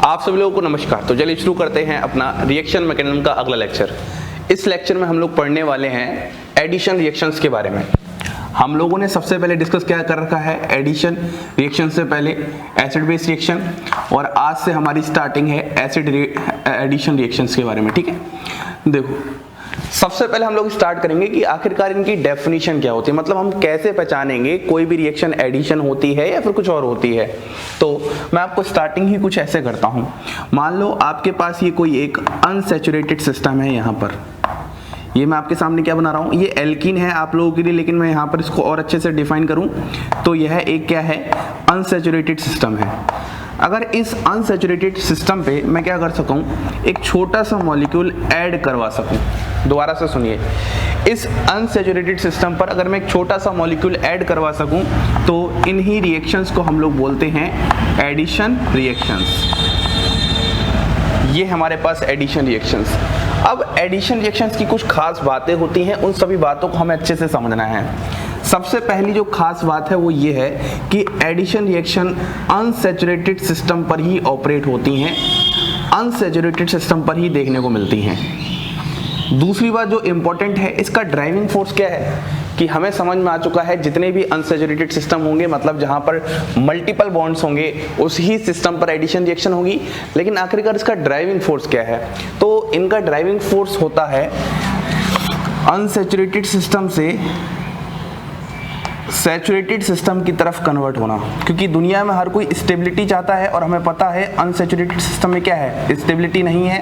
आप सभी लोगों को नमस्कार। तो चलिए शुरू करते हैं अपना रिएक्शन मैकेनिज्म का अगला लेक्चर। इस लेक्चर में हम लोग पढ़ने वाले हैं एडिशन रिएक्शंस के बारे में। हम लोगों ने सबसे पहले डिस्कस क्या कर रखा है, एडिशन रिएक्शन से पहले एसिड बेस रिएक्शन, और आज से हमारी स्टार्टिंग है एसिड एडिशन रिएक्शंस के बारे में। ठीक है, देखो सबसे पहले हम लोग स्टार्ट करेंगे कि आखिरकार इनकी डेफिनेशन क्या होती है, मतलब हम कैसे पहचानेंगे कोई भी रिएक्शन एडिशन होती है या फिर कुछ और होती है। तो मैं आपको स्टार्टिंग ही कुछ ऐसे करता हूं। मान लो आपके पास ये कोई एक अनसैचुरेटेड सिस्टम है। यहाँ पर ये मैं आपके सामने क्या बना रहा हूँ, ये एल्कीन है आप लोगों के लिए, लेकिन मैं यहाँ पर इसको और अच्छे से डिफाइन करूँ तो यह एक क्या है, अनसैचुरेटेड सिस्टम है। अगर इस अनसैचुरेटेड सिस्टम पे मैं क्या कर सकूं, एक छोटा सा मॉलिक्यूल ऐड करवा सकूं। दोबारा से सुनिए, इस अनसैचुरेटेड सिस्टम पर अगर मैं एक छोटा सा मॉलिक्यूल ऐड करवा सकूं तो इन्हीं रिएक्शंस को हम लोग बोलते हैं एडिशन रिएक्शंस। ये हमारे पास एडिशन रिएक्शंस। अब एडिशन रिएक्शंस की कुछ खास बातें होती हैं, उन सभी बातों को हमें अच्छे से समझना है। सबसे पहली जो खास बात है वो ये है कि एडिशन रिएक्शन अनसैचुरेटेड सिस्टम पर ही ऑपरेट होती हैं, अनसैचुरेटेड सिस्टम पर ही देखने को मिलती हैं। दूसरी बात जो इम्पोर्टेंट है, इसका ड्राइविंग फोर्स क्या है, कि हमें समझ में आ चुका है जितने भी अनसैचुरेटेड सिस्टम होंगे, मतलब जहां पर मल्टीपल बॉन्ड्स होंगे, उस ही सिस्टम पर एडिशन रिएक्शन होगी। लेकिन आखिरकार इसका ड्राइविंग फोर्स क्या है, तो इनका ड्राइविंग फोर्स होता है अनसैचुरेटेड सिस्टम से सैचुरेटेड सिस्टम की तरफ कन्वर्ट होना। क्योंकि दुनिया में हर कोई स्टेबिलिटी चाहता है और हमें पता है अनसैचुरेटेड सिस्टम में क्या है, स्टेबिलिटी नहीं है,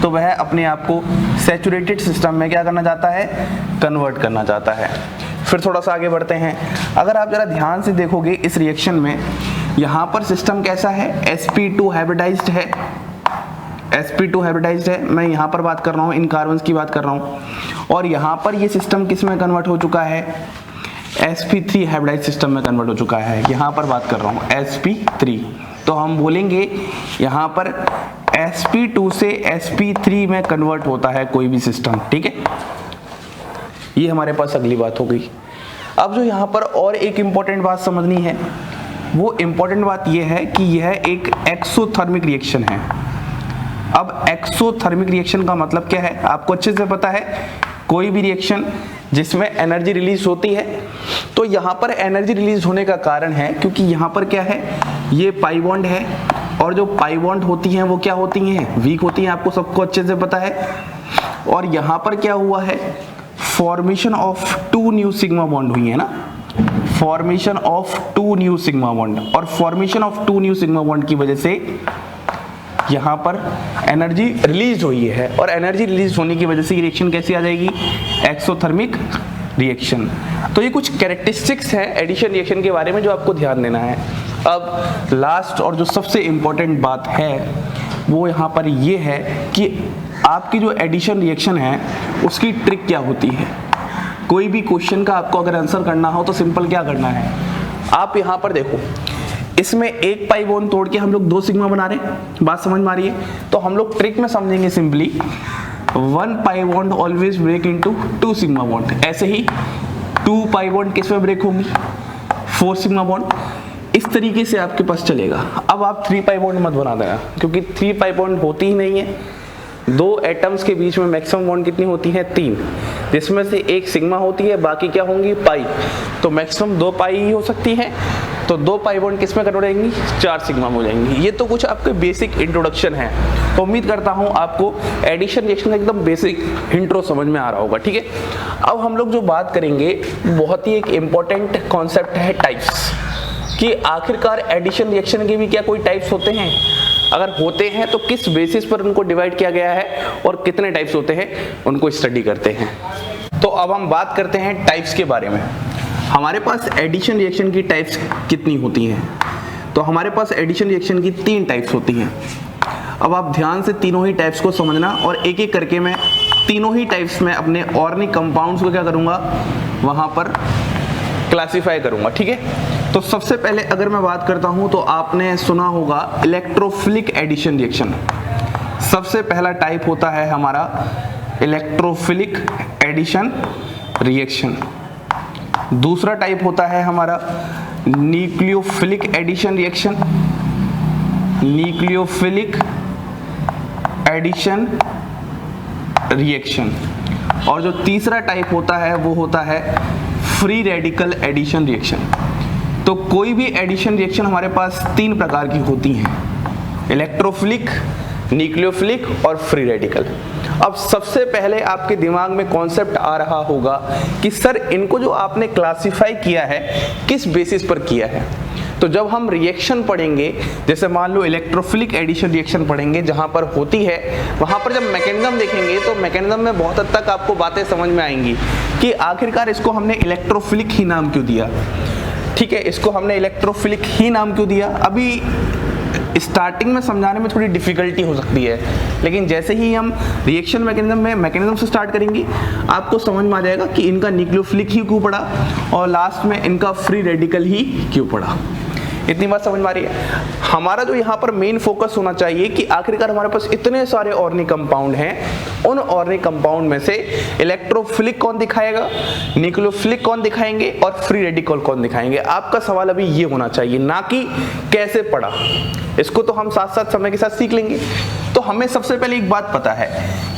तो वह अपने आप को सैचुरेटेड सिस्टम में क्या करना चाहता है, कन्वर्ट करना चाहता है। फिर थोड़ा सा आगे बढ़ते हैं। अगर आप जरा ध्यान से देखोगे इस रिएक्शन में, यहाँ पर सिस्टम कैसा है, sp2 हाइब्रिडाइज्ड है, sp2 हाइब्रिडाइज्ड है। मैं यहाँ पर बात कर रहा हूँ, इन कार्बन्स की बात कर रहा हूँ। और यहाँ पर ये सिस्टम किस में कन्वर्ट हो चुका है, sp3 हाइब्रिडाइज्ड सिस्टम में कन्वर्ट हो चुका है। यहाँ पर बात कर रहा हूँ sp3, तो हम बोलेंगे यहाँ पर sp2 से sp3 में कन्वर्ट होता है कोई भी सिस्टम। ठीक है, ये हमारे पास अगली बात हो गई। अब जो यहाँ पर और एक इंपॉर्टेंट बात समझनी है, वो इंपॉर्टेंट बात यह है कि यह एक एक्सोथर्मिक रिएक्शन है। अब एक्सोथर्मिक रिएक्शन का मतलब क्या है, आपको अच्छे से पता है, कोई भी रिएक्शन जिसमें एनर्जी रिलीज होती है, तो यहाँ पर एनर्जी रिलीज होने का कारण है क्योंकि यहाँ पर क्या है, ये पाई बॉन्ड है, और जो पाई बॉन्ड होती हैं वो क्या होती हैं, वीक होती हैं, आपको सबको अच्छे से पता है। और यहाँ पर क्या हुआ है, formation of 2 new sigma bond हुई है ना, formation of 2 new sigma bond, और formation of 2 new sigma bond की वजह से यहाँ पर एनर्जी रिलीज हुई है, और एनर्जी रिलीज होने की वजह से ये रिएक्शन कैसी आ जाएगी, एक्सोथर्मिक रिएक्शन। तो ये कुछ कैरेक्टरिस्टिक्स हैं एडिशन रिएक्शन के बारे में जो आपको ध्यान देना है। अब लास्ट और जो सबसे इम्पोर्टेंट बात है वो यहाँ पर ये है कि आपकी जो एडिशन रिएक्शन है उसकी ट्रिक क्या होती है। कोई भी क्वेश्चन का आपको अगर आंसर करना हो तो सिंपल क्या करना है, आप यहाँ पर देखो, इसमें एक पाई बॉन्ड तोड़ के हम लोग 2 सिग्मा बना रहे हैं, बात समझ में आ रही है। तो हम लोग ट्रिक में समझेंगे simply, 1 pi bond always break into 2 sigma bond. ऐसे ही 2 पाई बॉन्ड किस में ब्रेक होंगी, 4 सिग्मा बॉन्ड। इस तरीके से आपके पास चलेगा। अब आप 3 पाई बॉन्ड मत बना देना, क्योंकि 3 पाई बॉन्ड होती ही नहीं है। 2 एटम्स के बीच में मैक्सिमम बॉन्ड कितनी होती है, 3, जिसमें से एक सिग्मा होती है, बाकी क्या होंगी, पाई। तो मैक्सिमम 2 पाई ही हो सकती है, तो 2 पाई बॉन्ड किस में कन्वर्ट हो जाएंगी, 4 सिग्मा हो जाएंगी। ये तो कुछ आपके बेसिक इंट्रोडक्शन है। तो उम्मीद करता हूँ आपको एडिशन रिएक्शन का एकदम बेसिक इंट्रो समझ में आ रहा होगा। ठीक है, अब हम लोग जो बात करेंगे बहुत ही एक इम्पॉर्टेंट कॉन्सेप्ट है टाइप्स, कि आखिरकार एडिशन रिएक्शन के भी क्या कोई टाइप्स होते हैं, अगर होते हैं तो किस बेसिस पर उनको डिवाइड किया गया है और कितने टाइप्स होते हैं, उनको स्टडी करते हैं। तो अब हम बात करते हैं टाइप्स के बारे में। हमारे पास एडिशन रिएक्शन की टाइप्स कितनी होती हैं, तो हमारे पास एडिशन रिएक्शन की 3 टाइप्स होती हैं। अब आप ध्यान से तीनों ही टाइप्स को समझना, और एक एक करके मैं तीनों ही टाइप्स में अपने ऑर्गेनिक कंपाउंड्स को क्या करूँगा, वहाँ पर क्लासीफाई करूँगा। ठीक है, तो सबसे पहले अगर मैं बात करता हूँ तो आपने सुना होगा इलेक्ट्रोफिलिक एडिशन रिएक्शन। सबसे पहला टाइप होता है हमारा इलेक्ट्रोफिलिक एडिशन रिएक्शन। दूसरा टाइप होता है हमारा nucleophilic addition reaction. Nucleophilic addition reaction. और जो तीसरा टाइप होता है वो होता है फ्री रेडिकल एडिशन रिएक्शन। तो कोई भी एडिशन रिएक्शन हमारे पास 3 प्रकार की होती हैं, इलेक्ट्रोफिलिक, न्यूक्लियोफिलिक और फ्री रेडिकल। अब सबसे पहले आपके दिमाग में कॉन्सेप्ट आ रहा होगा कि सर इनको जो आपने क्लासिफाई किया है किस बेसिस पर किया है। तो जब हम रिएक्शन पढ़ेंगे, जैसे मान लो इलेक्ट्रोफिलिक एडिशन रिएक्शन पढ़ेंगे जहां पर होती है, वहां पर जब मैकेनिज्म देखेंगे तो मैकेनिज्म में बहुत हद तक आपको बातें समझ में आएंगी कि आखिरकार इसको हमने इलेक्ट्रोफिलिक ही नाम क्यों दिया। ठीक है, इसको हमने इलेक्ट्रोफिलिक ही नाम क्यों दिया। अभी स्टार्टिंग में समझाने में थोड़ी डिफिकल्टी हो सकती है, लेकिन जैसे ही हम रिएक्शन मैकेनिज्म से स्टार्ट करेंगे आपको समझ में आ जाएगा कि इनका न्यूक्लियोफिलिक ही क्यों पड़ा और लास्ट में इनका फ्री रेडिकल ही क्यों पड़ा। इतनी बात समझ में आ रही है। हमारा जो यहाँ पर मेन फोकस होना चाहिए कि आखिरकार हमारे पास इतने सारे ऑर्गेनिक कंपाउंड हैं, उन ऑर्गेनिक कंपाउंड में से इलेक्ट्रोफिलिक कौन दिखाएगा, न्यूक्लियोफिलिक कौन दिखाएंगे और फ्री रेडिकल कौन दिखाएंगे। आपका सवाल अभी ये होना चाहिए, ना कि कैसे पढ़ा। इसको तो हम साथ साथ समय के साथ सीख लेंगे। तो हमें सबसे पहले एक बात पता है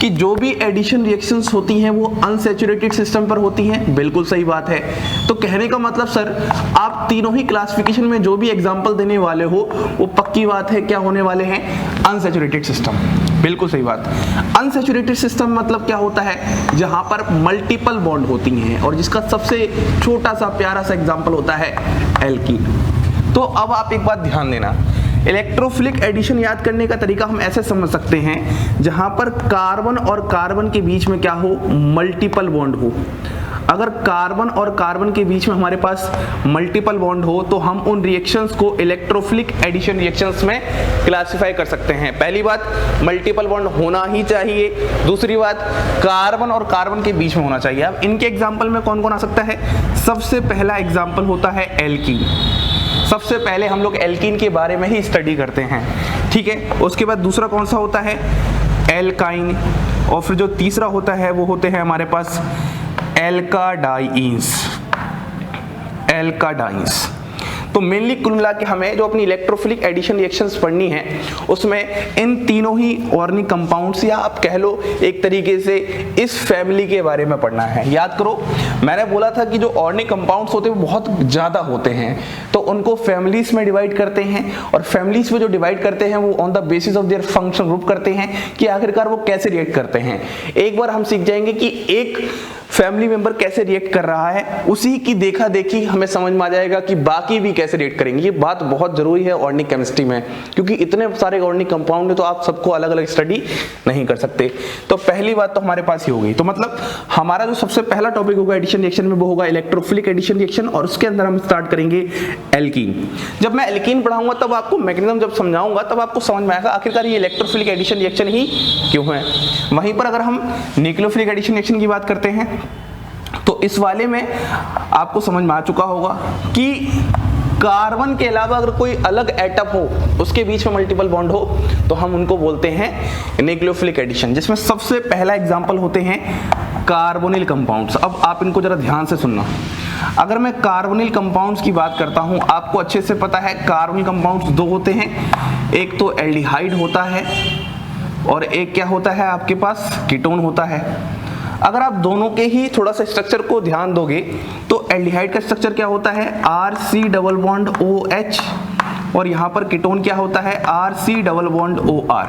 कि जो भी एडिशन रिएक्शंस होती हैं वो अनसैचुरेटेड सिस्टम पर होती हैं। बिल्कुल सही बात है। तो कहने का मतलब सर आप तीनों ही क्लासिफिकेशन में जो भी एग्जांपल देने वाले हो वो पक्की बात है क्या होने वाले हैं, अनसैचुरेटेड सिस्टम। बिल्कुल सही बात। अनसैचुरेटेड सिस्टम मतलब क्या होता है, जहां पर मल्टीपल बॉन्ड होती हैं और जिसका सबसे छोटा सा प्यारा सा एग्जांपल होता है एल्कीन। तो अब आप एक बात ध्यान देना, इलेक्ट्रोफिलिक एडिशन याद करने का तरीका हम ऐसे समझ सकते हैं जहां पर कार्बन और कार्बन के बीच में क्या हो, मल्टीपल बॉन्ड हो। अगर कार्बन और कार्बन के बीच में हमारे पास मल्टीपल बॉन्ड हो तो हम उन रिएक्शंस को इलेक्ट्रोफिलिक एडिशन रिएक्शंस में क्लासिफाई कर सकते हैं। पहली बात, मल्टीपल बॉन्ड होना ही चाहिए। दूसरी बात, कार्बन और कार्बन के बीच में होना चाहिए। अब इनके एग्जाम्पल में कौन कौन आ सकता है, सबसे पहला एग्जाम्पल होता है एल्कीन। सबसे पहले हम लोग एल्कीन के बारे में ही स्टडी करते हैं, ठीक है। उसके बाद दूसरा कौन सा होता है, एल्काइन। और फिर जो तीसरा होता है वो होते हैं हमारे पास एल्काडाइंस। तो मेनली कुल मिला के हमें जो अपनी इलेक्ट्रोफिलिक एडिशन रिएक्शंस पढ़नी है उसमें इन तीनों ही ऑर्गेनिक कंपाउंड्स या आप कह लो एक तरीके से इस फैमिली के बारे में पढ़ना है। याद करो मैंने बोला था कि जो ऑर्गेनिक कंपाउंड्स होते हैं वो बहुत ज़्यादा होते हैं, तो उनको फैमिलीज में डिवाइड करते हैं और फैमिलीज में जो डिवाइड करते हैं वो on the basis of their function group करते हैं कि आखिरकार वो कैसे रिएक्ट करते हैं। एक बार हम सीख जाएंगे कि एक फैमिली मेंबर कैसे रिएक्ट कर रहा है, उसी की देखा देखी हमें समझ में आ जाएगा कि बाकी भी कैसे रिएक्ट करेंगे। ये बात बहुत जरूरी है ऑर्गेनिक केमिस्ट्री में, क्योंकि इतने सारे ऑर्गेनिक कंपाउंड है तो आप सबको अलग अलग स्टडी नहीं कर सकते। तो पहली बात तो हमारे पास ही हो गई। तो मतलब हमारा जो सबसे पहला टॉपिक होगा एडिशन रिएक्शन में वो होगा इलेक्ट्रोफिलिक एडिशन रिएक्शन, और उसके अंदर हम स्टार्ट करेंगे एल्कीन। जब मैं एल्कीन पढ़ाऊंगा तब आपको मैकेनिज्म जब समझाऊंगा तब आपको समझ में आएगा आखिरकार ये इलेक्ट्रोफिलिक एडिशन रिएक्शन ही क्यों है। वहीं पर अगर हम न्यूक्लियोफिलिक एडिशन रिएक्शन की बात करते हैं तो इस वाले में आपको समझ में आ चुका होगा कि कार्बन के अलावा अगर कोई अलग एटम हो उसके बीच में मल्टीपल बॉन्ड हो तो हम उनको बोलते हैं न्यूक्लियोफिलिक एडिशन, जिसमें सबसे पहला एग्जांपल होते हैं कार्बोनिल कंपाउंड्स। अब आप इनको जरा ध्यान से सुनना। अगर मैं कार्बोनिल कंपाउंड्स की बात करता हूं, आपको अच्छे से पता है कार्बोनिल कंपाउंड्स दो होते हैं, एक तो एल्डिहाइड होता है और एक क्या होता है आपके पास कीटोन होता है। अगर आप दोनों के ही थोड़ा सा स्ट्रक्चर को ध्यान दोगे तो एल्डिहाइड का स्ट्रक्चर क्या होता है, RC डबल बॉन्ड OH, और यहाँ पर कीटोन क्या होता है, RC double bond OR।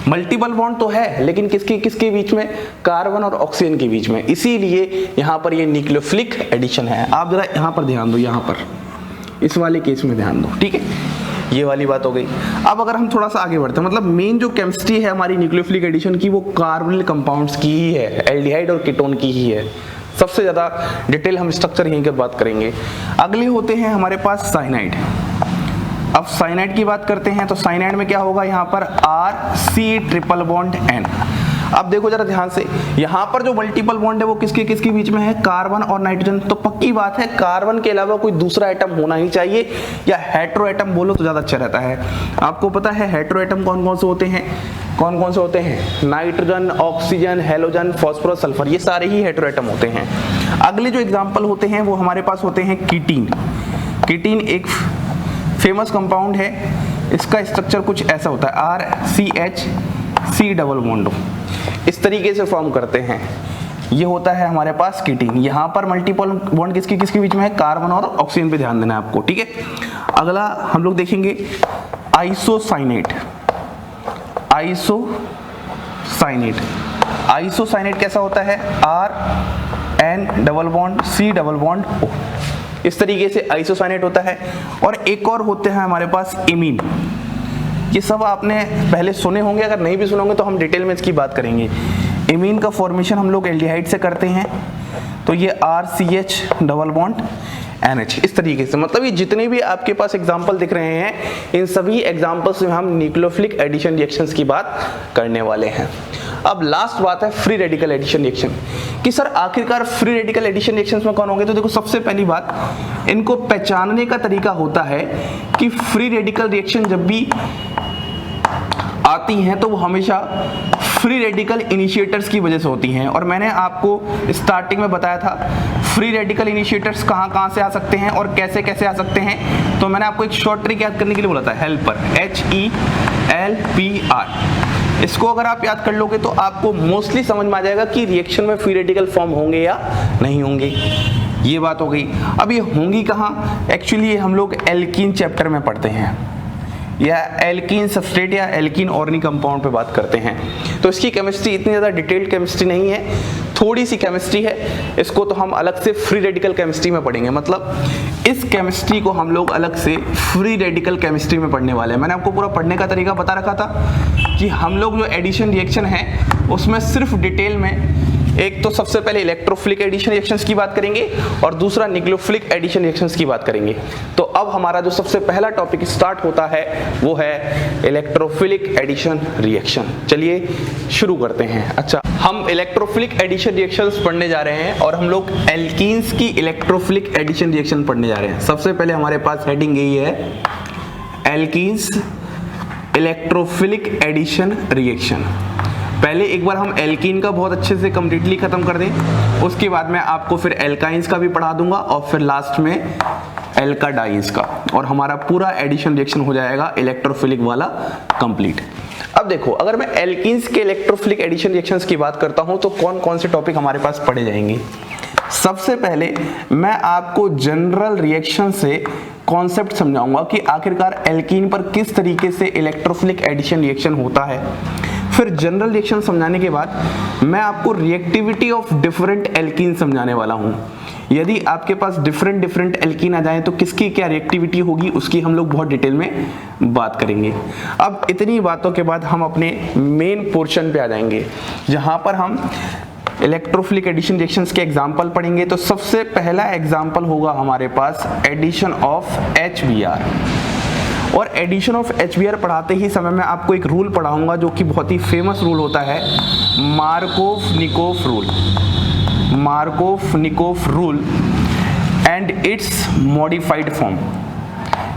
Multiple bond तो है लेकिन किसके किसके बीच में, कार्बन और ऑक्सीजन के बीच में, इसीलिए यहाँ पर ये न्यूक्लियोफिलिक एडिशन है। आप जरा यहाँ पर ध्यान दो, यहाँ पर इस वाले केस में ध्यान दो, ठीक है। ये वाली बात हो गई। अब अगर हम थोड़ा सा आगे बढ़ते हैं, मतलब मेन जो केमिस्ट्री है हमारी न्यूक्लियोफिलिक एडिशन की वो कार्बोनिल कंपाउंड्स की ही है, एल्डिहाइड और कीटोन की ही है। सबसे ज्यादा डिटेल हम स्ट्रक्चर यहीं की बात करेंगे। अगले होते हैं हमारे पास साइनाइड। अब साइनाइड की बात करते हैं तो साइनाइड में क्या होगा, यहाँ पर RC ट्रिपल बॉन्ड N। अब देखो जरा ध्यान से, यहाँ पर जो मल्टीपल बॉन्ड है वो किसके किसके बीच में है, कार्बन और नाइट्रोजन। तो पक्की बात है कार्बन के अलावा कोई दूसरा एटम होना ही चाहिए, या हेटेरो एटम बोलो तो ज्यादा अच्छा रहता है। आपको पता है हेटेरो एटम कौन कौन से होते हैं, कौन कौन से होते हैं, nitrogen, oxygen, halogen, phosphorus, sulphur, ये सारे ही हेटेरो एटम होते हैं। अगले जो एग्जाम्पल होते हैं वो हमारे पास होते हैं कीटीन। कीटीन एक फेमस कंपाउंड है इसका स्ट्रक्चर कुछ ऐसा होता है, RCH C डबल बॉन्ड इस तरीके से फॉर्म करते हैं। ये होता है हमारे पास कीटीन। यहाँ पर मल्टीपल बॉन्ड किसके किसके बीच में है, कार्बन और ऑक्सीजन पे ध्यान देना है आपको, ठीक है। अगला हम लोग देखेंगे आइसोसाइनेट। आइसोसाइनेट कैसा होता है, RN double bond C double bond O, इस तरीके से आइसोसाइनेट होता है। और एक और होते हैं हमारे पास इमीन। ये सब आपने पहले सुने होंगे, अगर नहीं भी सुने होंगे तो हम डिटेल में इसकी बात करेंगे। इमीन का फॉर्मेशन हम लोग एल्डिहाइड से करते हैं, तो ये RCH डबल बॉन्ड NH इस तरीके से। मतलब ये जितने भी आपके पास एग्जाम्पल दिख रहे हैं, इन सभी एग्जाम्पल्स में हम न्यूक्लियोफिलिक एडिशन रिएक्शंस की बात करने वाले हैं। अब लास्ट बात है फ्री रेडिकल एडिशन रिएक्शन कि सर आखिरकार फ्री रेडिकल एडिशन रिएक्शंस में कौन होंगे। तो देखो, सबसे पहली बात, इनको पहचानने का तरीका होता है कि फ्री रेडिकल रिएक्शन जब भी आती हैं तो वो हमेशा फ्री रेडिकल इनिशिएटर्स की वजह से होती हैं। और मैंने आपको स्टार्टिंग में बताया था फ्री रेडिकल इनिशिएटर्स कहाँ कहाँ से आ सकते हैं और कैसे कैसे आ सकते हैं। तो मैंने आपको एक शॉर्ट ट्रिक याद करने के लिए बोला था, हेल्पर, HELPR। इसको अगर आप याद कर लोगे तो आपको मोस्टली समझ में आ जाएगा कि रिएक्शन में फ्री रेडिकल फॉर्म होंगे या नहीं होंगे। ये बात हो गई। अब ये होंगी कहाँ, एक्चुअली हम लोग एल्कीन चैप्टर में पढ़ते हैं, या एल्कीन सबस्ट्रेट या एल्कीन ऑर्गेनिक कंपाउंड पे बात करते हैं। तो इसकी केमिस्ट्री इतनी ज़्यादा डिटेल्ड केमिस्ट्री नहीं है, थोड़ी सी केमिस्ट्री है। इसको तो हम अलग से फ्री रेडिकल केमिस्ट्री में पढ़ेंगे। मतलब इस केमिस्ट्री को हम लोग अलग से फ्री रेडिकल केमिस्ट्री में पढ़ने वाले हैं। मैंने आपको पूरा पढ़ने का तरीका बता रखा था कि हम लोग जो एडिशन रिएक्शन है उसमें सिर्फ डिटेल में एक तो सबसे पहले इलेक्ट्रोफिलिक एडिशन रिएक्शंस की बात करेंगे और दूसरा न्यूक्लियोफिलिक एडिशन रिएक्शंस की बात करेंगे। तो अब हमारा जो सबसे पहला टॉपिक स्टार्ट होता है वो है इलेक्ट्रोफिलिक एडिशन रिएक्शन। चलिए शुरू करते हैं। अच्छा, हम इलेक्ट्रोफिलिक एडिशन रिएक्शंस पढ़ने जा रहे हैं और हम लोग एल्कीन्स की इलेक्ट्रोफिलिक एडिशन रिएक्शन पढ़ने जा रहे हैं। सबसे पहले हमारे पास हेडिंग यही है, एल्कीन्स इलेक्ट्रोफिलिक एडिशन रिएक्शन। पहले एक बार हम एल्कीन का बहुत अच्छे से कंप्लीटली खत्म कर दें, उसके बाद मैं आपको फिर एल्काइंस का भी पढ़ा दूंगा और फिर लास्ट में एल्काडाइंस का, और हमारा पूरा एडिशन रिएक्शन हो जाएगा इलेक्ट्रोफिलिक वाला कंप्लीट। अब देखो, अगर मैं एल्कीन्स के इलेक्ट्रोफिलिक एडिशन रिएक्शंस की बात करता हूं तो कौन कौन से टॉपिक हमारे पास पढ़े जाएंगे। सबसे पहले मैं आपको जनरल रिएक्शन से कॉन्सेप्ट समझाऊंगा कि आखिरकार एल्कीन पर किस तरीके से इलेक्ट्रोफिलिक एडिशन रिएक्शन होता है। फिर जनरल रिएक्शन समझाने के बाद मैं आपको रिएक्टिविटी ऑफ डिफरेंट एल्कीन समझाने वाला हूं। यदि आपके पास डिफरेंट एल्कीन आ जाए तो किसकी क्या रिएक्टिविटी होगी उसकी हम लोग बहुत डिटेल में बात करेंगे। अब इतनी बातों के बाद हम अपने मेन पोर्शन पे आ जाएंगे जहां पर हम इलेक्ट्रोफिलिक एडिशन रिएक्शंस के एग्जाम्पल पढ़ेंगे। तो सबसे पहला एग्जाम्पल होगा हमारे पास एडिशन ऑफ HBr। और एडिशन ऑफ HBr पढ़ाते ही समय मैं आपको एक रूल पढ़ाऊंगा जो कि बहुत ही फेमस रूल होता है, Markovnikov rule and its modified form.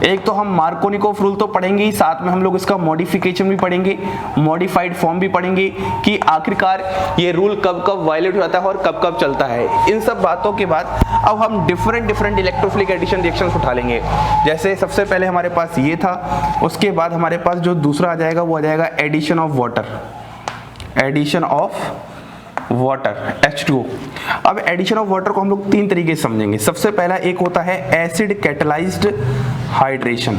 एक तो हम मार्कोव-निकोफ रूल तो पढ़ेंगे ही, साथ में हम लोग इसका मॉडिफिकेशन भी पढ़ेंगे, मॉडिफाइड फॉर्म भी पढ़ेंगे कि आखिरकार ये रूल कब कब वायलेट हो जाता है और कब कब चलता है। इन सब बातों के बाद अब हम डिफरेंट इलेक्ट्रोफिलिक एडिशन रिएक्शंस उठा लेंगे। जैसे सबसे पहले हमारे पास ये था, उसके बाद हमारे पास जो दूसरा आ जाएगा वो आ जाएगा एडिशन ऑफ वाटर H2O। अब एडिशन ऑफ वाटर को हम लोग तीन तरीके से समझेंगे। सबसे पहला एक होता है एसिड कैटलाइज्ड हाइड्रेशन।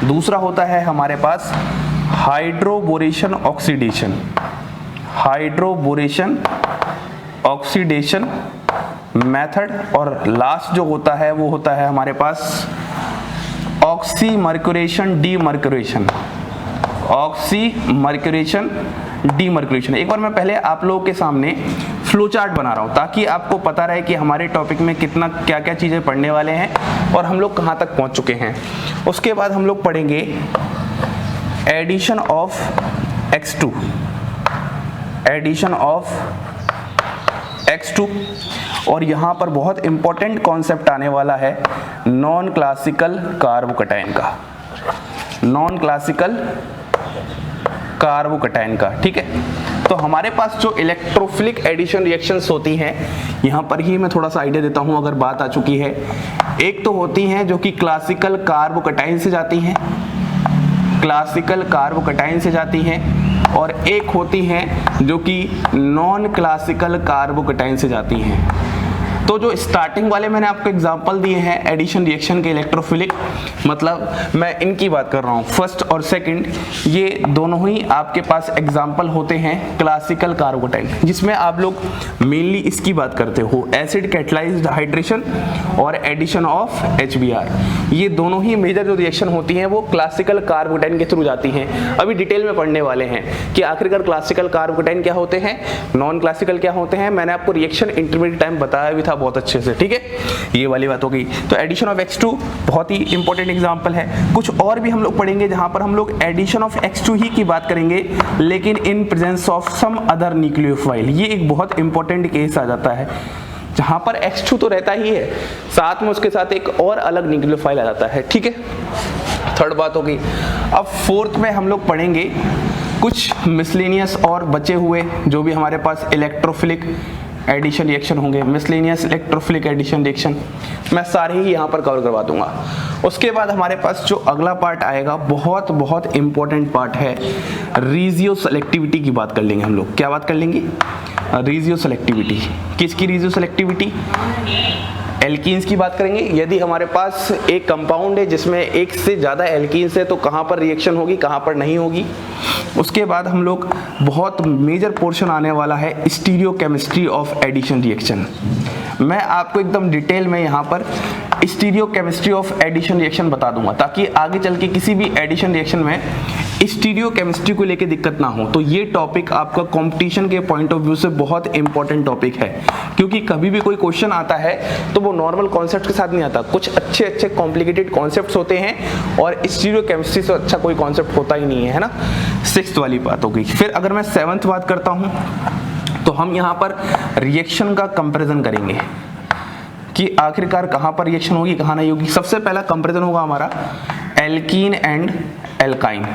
दूसरा होता है हमारे पास हाइड्रोबोरेशन ऑक्सीडेशन मेथड। और लास्ट जो होता है वो होता है हमारे पास ऑक्सीमर्क्यूरेशन डीमर्क्यूरेशन। एक बार मैं पहले आप लोगों के सामने फ्लो चार्ट बना रहा हूं ताकि आपको पता रहे कि हमारे टॉपिक में कितना क्या क्या चीजें पढ़ने वाले हैं और हम लोग कहां तक पहुंच चुके हैं। उसके बाद हम लोग पढ़ेंगे एडिशन ऑफ X2 और यहां पर बहुत इंपॉर्टेंट कॉन्सेप्ट आने वाला है नॉन क्लासिकल कार्बोकैटायन का, ठीक है। तो हमारे पास जो इलेक्ट्रोफिलिक एडिशन रिएक्शंस होती हैं, यहाँ पर ही मैं थोड़ा सा आइडिया देता हूँ अगर बात आ चुकी है। एक तो होती हैं जो कि क्लासिकल कार्बोकटाइन से जाती हैं, क्लासिकल कार्बोकटाइन से जाती हैं, और एक होती हैं जो कि नॉन क्लासिकल कार्बोकटाइन से जाती हैं। तो जो स्टार्टिंग वाले मैंने आपको एग्जांपल दिए हैं एडिशन रिएक्शन के इलेक्ट्रोफिलिक, मतलब मैं इनकी बात कर रहा हूँ, फर्स्ट और सेकंड, ये दोनों ही आपके पास एग्जांपल होते हैं क्लासिकल कार्बोकटाइन, जिसमें आप लोग मेनली इसकी बात करते हो एसिड कैटलाइज्ड हाइड्रेशन और एडिशन ऑफ HBr। ये दोनों ही मेजर जो रिएक्शन होती हैं वो क्लासिकल कार्बोकटाइन के थ्रू जाती हैं। अभी डिटेल में पढ़ने वाले हैं कि आखिरकार क्लासिकल कार्बोकटाइन क्या होते हैं, नॉन क्लासिकल क्या होते हैं। मैंने आपको रिएक्शन इंटरमीडिएट टाइम बताया भी था बहुत अच्छे से, ठीक है, ये वाली बात हो गई। तो एडिशन ऑफ H2 बहुत ही इंपॉर्टेंट एग्जांपल है। कुछ और भी हम लोग पढ़ेंगे जहां पर हम लोग एडिशन ऑफ H2 ही की बात करेंगे, लेकिन in presence of some other nucleophile. ये एक बहुत इंपॉर्टेंट केस आ जाता है जहां पर H2 तो रहता ही है, साथ में उसके साथ एक और अलग न्यूक्लियोफाइल आ जाता है, ठीक है। थर्ड बात हो गई। अब फोर्थ में हम लोग पढ़ेंगे कुछ मिसलेनियस और बचे हुए जो भी हमारे पास इलेक्ट्रोफिलिक एडिशन रिएक्शन होंगे, मिसलेनियस इलेक्ट्रोफिलिक एडिशन रिएक्शन, मैं सारे ही यहाँ पर कवर करवा दूंगा। उसके बाद हमारे पास जो अगला पार्ट आएगा बहुत बहुत इंपॉर्टेंट पार्ट है, रिजियो सेलेक्टिविटी की बात कर लेंगे हम लोग। क्या बात कर लेंगे? Regio selectivity. किसकी रिजियो सेलेक्टिविटी? एल्कीन्स की बात करेंगे। यदि हमारे पास एक कंपाउंड है जिसमें एक से ज़्यादा एल्कीन्स है तो कहाँ पर रिएक्शन होगी, कहाँ पर नहीं होगी। उसके बाद हम लोग बहुत मेजर पोर्शन आने वाला है स्टीरियोकेमिस्ट्री ऑफ एडिशन रिएक्शन। मैं आपको एकदम डिटेल में यहाँ पर स्टीरियोकेमिस्ट्री ऑफ एडिशन रिएक्शन बता दूंगा ताकि आगे चल के किसी भी एडिशन रिएक्शन में स्टीरियोकेमिस्ट्री को लेके दिक्कत ना हो। तो ये टॉपिक आपका कंपटीशन के पॉइंट ऑफ व्यू से बहुत इंपॉर्टेंट टॉपिक है, क्योंकि कभी भी कोई क्वेश्चन आता है तो वो नॉर्मल कॉन्सेप्ट के साथ नहीं आता, कुछ अच्छे अच्छे कॉम्प्लिकेटेड कॉन्सेप्ट्स होते हैं और स्टीरियोकेमिस्ट्री से अच्छा कोई कॉन्सेप्ट होता ही नहीं है ना। सिक्स्थ वाली बात हो गई। फिर अगर मैं सेवंथ बात करता हूँ तो हम यहाँ पर रिएक्शन का कंपेरिजन करेंगे कि आखिरकार कहाँ पर रिएक्शन होगी, कहाँ नहीं होगी। सबसे पहला कंपेरिजन होगा हमारा एल्कीन एंड एल्काइन,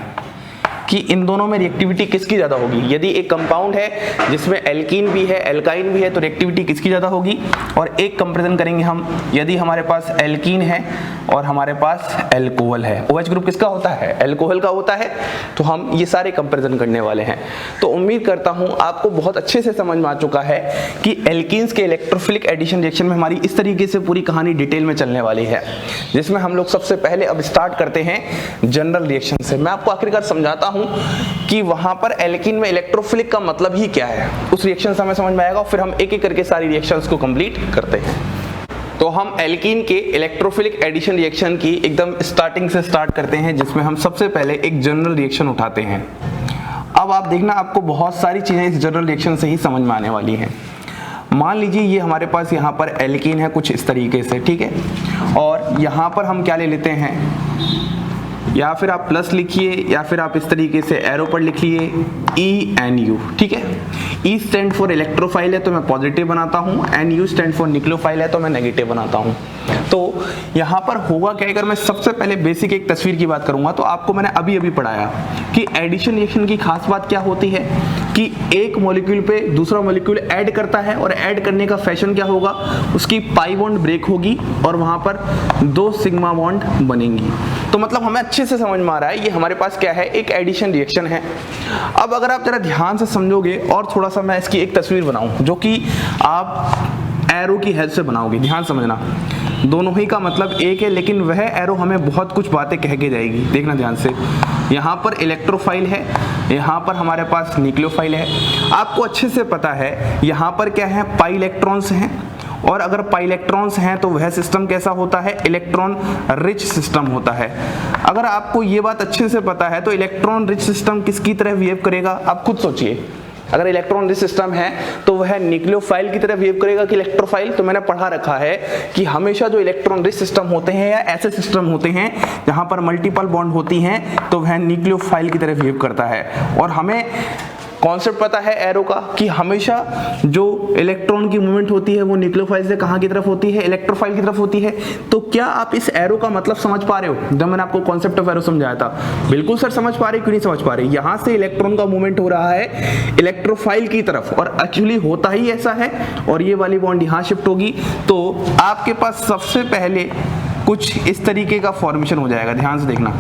कि इन दोनों में रिएक्टिविटी किसकी ज़्यादा होगी। यदि एक कंपाउंड है जिसमें एल्कीन भी है एल्काइन भी है तो रिएक्टिविटी किसकी ज़्यादा होगी। और एक कंपेरिजन करेंगे हम, यदि हमारे पास एल्कीन है और हमारे पास एल्कोहल है, OH ग्रुप किसका होता है? एल्कोहल का होता है। तो हम ये सारे कंपेरिजन करने वाले हैं। तो उम्मीद करता हूँ आपको बहुत अच्छे से समझ में आ चुका है कि एल्कीन्स के इलेक्ट्रोफिलिक एडिशन रिएक्शन में हमारी इस तरीके से पूरी कहानी डिटेल में चलने वाली है, जिसमें हम लोग सबसे पहले अब स्टार्ट करते हैं जनरल रिएक्शन से। मैं आपको आखिरकार समझाता हूं कि वहां पर एल्कीन में इलेक्ट्रोफिलिक का मतलब ही क्या है, उस रिएक्शन से हमें समझ में आएगा। फिर हम एक एक करके सारी रिएक्शंस को कंप्लीट करते हैं। तो हम एल्कीन के इलेक्ट्रोफिलिक एडिशन रिएक्शन की एकदम स्टार्टिंग से स्टार्ट करते हैं, जिसमें हम सबसे पहले एक जनरल रिएक्शन उठाते हैं। अब आप देखना, आपको बहुत सारी चीजें इस जनरल रिएक्शन से ही समझ में आने वाली हैं। मान लीजिए ये हमारे पास यहाँ पर एल्कीन है कुछ इस तरीके से, ठीक है, और यहाँ पर हम क्या ले लेते हैं, या फिर आप प्लस लिखिए या फिर आप इस तरीके से एरो पर लिखिए ENU, ठीक है। E स्टैंड फॉर इलेक्ट्रोफाइल है तो मैं पॉजिटिव बनाता हूँ, NU स्टैंड फॉर न्यूक्लियोफाइल है तो मैं नेगेटिव बनाता हूँ। तो यहाँ पर होगा क्या, अगर मैं सबसे पहले बेसिक एक तस्वीर की बात करूंगा तो आपको मैंने अभी अभी पढ़ाया कि एडिशन रिएक्शन की खास बात क्या होती है कि एक मॉलिक्यूल पे दूसरा मॉलिक्यूल ऐड करता है और ऐड करने का फैशन क्या होगा, उसकी पाई बॉन्ड ब्रेक होगी और वहां पर 2 सिग्मा बॉन्ड बनेंगी। तो मतलब हमें अच्छे से समझ में आ रहा है ये हमारे पास क्या है, एक एडिशन रिएक्शन है। अब अगर आप जरा ध्यान से समझोगे और थोड़ा सा मैं इसकी एक तस्वीर बनाऊं जो कि आप एरो की हेल्प से बनाओगे, ध्यान समझना, दोनों ही का मतलब एक है लेकिन वह एरो हमें बहुत कुछ बातें कह के जाएगी। देखना ध्यान से, यहाँ पर इलेक्ट्रोफाइल है, यहाँ पर हमारे पास न्यूक्लियोफाइल है। आपको अच्छे से पता है यहाँ पर क्या है, पाई इलेक्ट्रॉन्स हैं, और अगर पाई इलेक्ट्रॉन्स हैं तो वह सिस्टम कैसा होता है, इलेक्ट्रॉन रिच सिस्टम होता है। अगर आपको ये बात अच्छे से पता है तो इलेक्ट्रॉन रिच सिस्टम किसकी तरह बिहेव करेगा, आप खुद सोचिए। अगर इलेक्ट्रॉन रिच सिस्टम है तो वह न्यूक्लियोफाइल की तरह बिहेव करेगा कि इलेक्ट्रोफाइल। तो मैंने पढ़ा रखा है कि हमेशा जो इलेक्ट्रॉन रिच सिस्टम होते हैं या ऐसे सिस्टम होते हैं जहां पर मल्टीपल बॉन्ड होती हैं तो वह न्यूक्लियोफाइल की तरह बिहेव करता है। और हमें कॉन्सेप्ट पता है एरो का कि हमेशा जो इलेक्ट्रॉन की मूवमेंट होती है वो न्यूक्लियोफाइल से कहाँ की तरफ होती है, इलेक्ट्रोफाइल की तरफ होती है। तो क्या आप इस एरो का मतलब समझ पा रहे हो जब मैंने आपको कॉन्सेप्ट ऑफ एरो समझाया था? बिल्कुल सर समझ पा रहे, क्यों नहीं समझ पा रहे? यहाँ से इलेक्ट्रॉन का मूवमेंट हो रहा है इलेक्ट्रोफाइल की तरफ और एक्चुअली होता ही ऐसा है, और ये वाली बॉन्ड यहाँ शिफ्ट होगी तो आपके पास सबसे पहले कुछ इस तरीके का फॉर्मेशन हो जाएगा। ध्यान से देखना,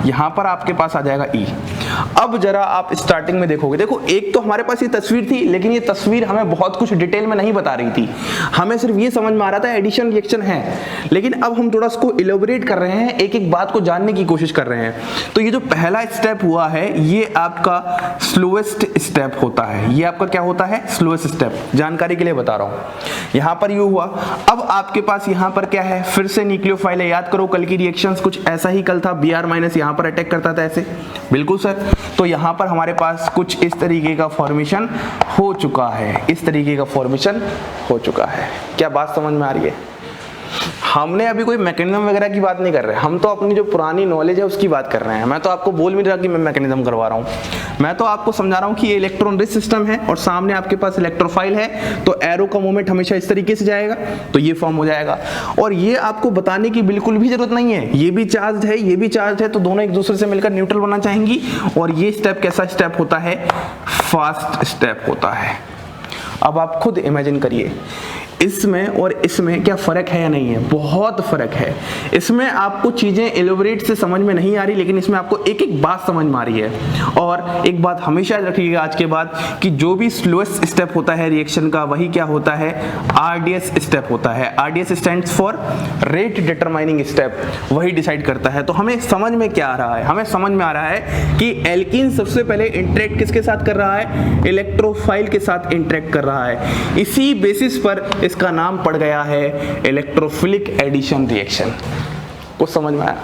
यहां पर आपके पास आ जाएगा ई। अब जरा आप स्टार्टिंग में देखोगे, देखो एक तो हमारे पास ये तस्वीर थी, लेकिन ये तस्वीर हमें बहुत कुछ डिटेल में नहीं बता रही थी, हमें सिर्फ ये समझ में आ रहा था एडिशन रिएक्शन है। लेकिन अब हम थोड़ा इसको इलेबोरेट कर रहे हैं, एक एक बात को जानने की कोशिश कर रहे हैं। तो ये जो पहला स्टेप हुआ है ये आपका स्लोएस्ट स्टेप होता है। ये आपका क्या होता है? Slowest step. जानकारी के लिए बता रहा हूं। यहां पर ये हुआ, अब आपके पास यहां पर क्या है? फिर से न्यूक्लियोफाइल है। याद करो कल की रिएक्शंस कुछ ऐसा ही कल था, Br माइनस यहां पर अटैक करता था ऐसे। बिल्कुल सर। तो यहां पर हमारे पास कुछ इस तरीके का फॉर्मेशन हो चुका है, इस तरीके का फॉर्मेशन हो चुका है। क्या बात समझ में आ रही है? हमने अभी कोई मैकेनिज्म वगैरह की बात नहीं कर रहे, हम तो अपनी जो पुरानी नॉलेज है उसकी बात कर रहे हैं। मैं तो आपको बोल नहीं रहा कि मैं मैकेनिज्म करवा रहा हूं, मैं तो आपको समझा रहा हूं कि ये इलेक्ट्रॉन रिच सिस्टम है और सामने आपके पास इलेक्ट्रोफाइल है, तो एरो का मूवमेंट हमेशा इस तरीके से जाएगा, तो ये फॉर्म हो जाएगा। और ये आपको बताने की बिल्कुल भी जरूरत नहीं है, ये भी चार्ज है, ये भी चार्ज है, तो दोनों एक दूसरे से मिलकर न्यूट्रल बनना चाहेंगी। और ये स्टेप कैसा स्टेप होता है? फास्ट स्टेप होता है। अब आप खुद इमेजिन करिए, इसमें और इसमें क्या फर्क है या नहीं है? बहुत फर्क है। इसमें आपको चीजें एलोबरेट से समझ में नहीं आ रही, लेकिन इसमें आपको एक एक बात समझ में आ रही है। और एक बात हमेशा रखिएगा आज के बाद कि जो भी स्लोएस्ट स्टेप होता है रिएक्शन का, वही क्या होता है? आरडीएस स्टेप होता है। RDS stands for rate determining step, वही डिसाइड करता है। तो हमें समझ में क्या आ रहा है? हमें समझ में आ रहा है कि एल्कीन सबसे पहले इंटरेक्ट किसके साथ कर रहा है? इलेक्ट्रोफाइल के साथ इंटरेक्ट कर रहा है। इसी बेसिस पर इसका नाम पड़ गया है इलेक्ट्रोफिलिक एडिशन रिएक्शन। कुछ समझ में आया?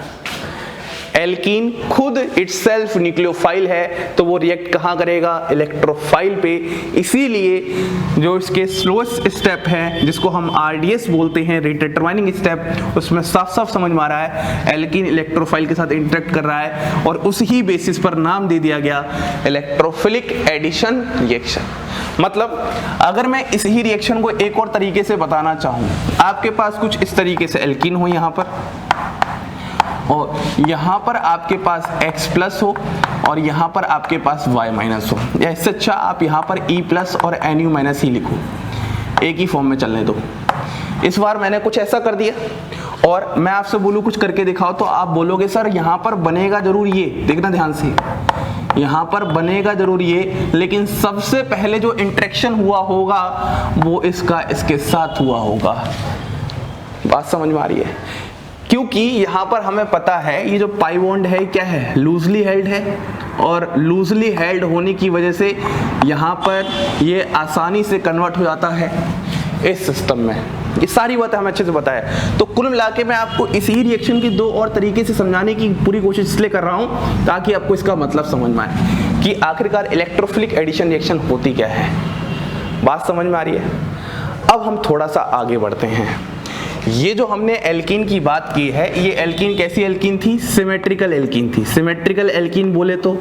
एल्कीन खुद इटसेल्फ न्यूक्लियोफाइल है, तो वो रिएक्ट कहां करेगा? इलेक्ट्रोफाइल पे। इसीलिए जो इसके स्लोएस्ट स्टेप है जिसको हम आरडीएस बोलते हैं, रेट डिटरमाइनिंग स्टेप, उसमें साफ साफ समझ में आ रहा है एल्कीन इलेक्ट्रोफाइल के साथ इंटरेक्ट कर रहा है, और उसी बेसिस पर नाम दे दिया गया इलेक्ट्रोफिलिक एडिशन रिएक्शन। मतलब अगर मैं इस ही रिएक्शन को एक और तरीके से बताना चाहूं, आपके पास कुछ इस तरीके से एल्कीन हो यहां पर, और यहाँ पर आपके पास X प्लस हो और यहाँ पर आपके पास Y माइनस हो, या इससे अच्छा आप यहाँ पर E प्लस और NU माइनस ही लिखो, एक ही फॉर्म में चलने दो। इस बार मैंने कुछ ऐसा कर दिया और मैं आपसे बोलूँ कुछ करके दिखाओ, तो आप बोलोगे सर यहाँ पर बनेगा जरूर ये। देखना ध्यान से, यहाँ पर बनेगा जरूर ये, लेकिन सबसे पहले जो इंटरेक्शन हुआ होगा वो इसका इसके साथ हुआ होगा। बात समझ में आ रही है? क्योंकि यहाँ पर हमें पता है ये जो पाई बॉन्ड है क्या है? लूजली हेल्ड है, और लूजली हेल्ड होने की वजह से यहाँ पर ये आसानी से कन्वर्ट हो जाता है इस सिस्टम में। ये सारी बातें हमें अच्छे से पता है। तो कुल मिला के मैं आपको इसी रिएक्शन की दो और तरीके से समझाने की पूरी कोशिश इसलिए कर रहा हूँ ताकि आपको इसका मतलब समझ में आए कि आखिरकार इलेक्ट्रोफिलिक एडिशन रिएक्शन होती क्या है। बात समझ में आ रही है? अब हम थोड़ा सा आगे बढ़ते हैं। ये जो हमने एल्कीन की बात की है, ये एल्कीन कैसी एल्कीन थी? सिमेट्रिकल एल्कीन थी। सिमेट्रिकल एल्कीन बोले तो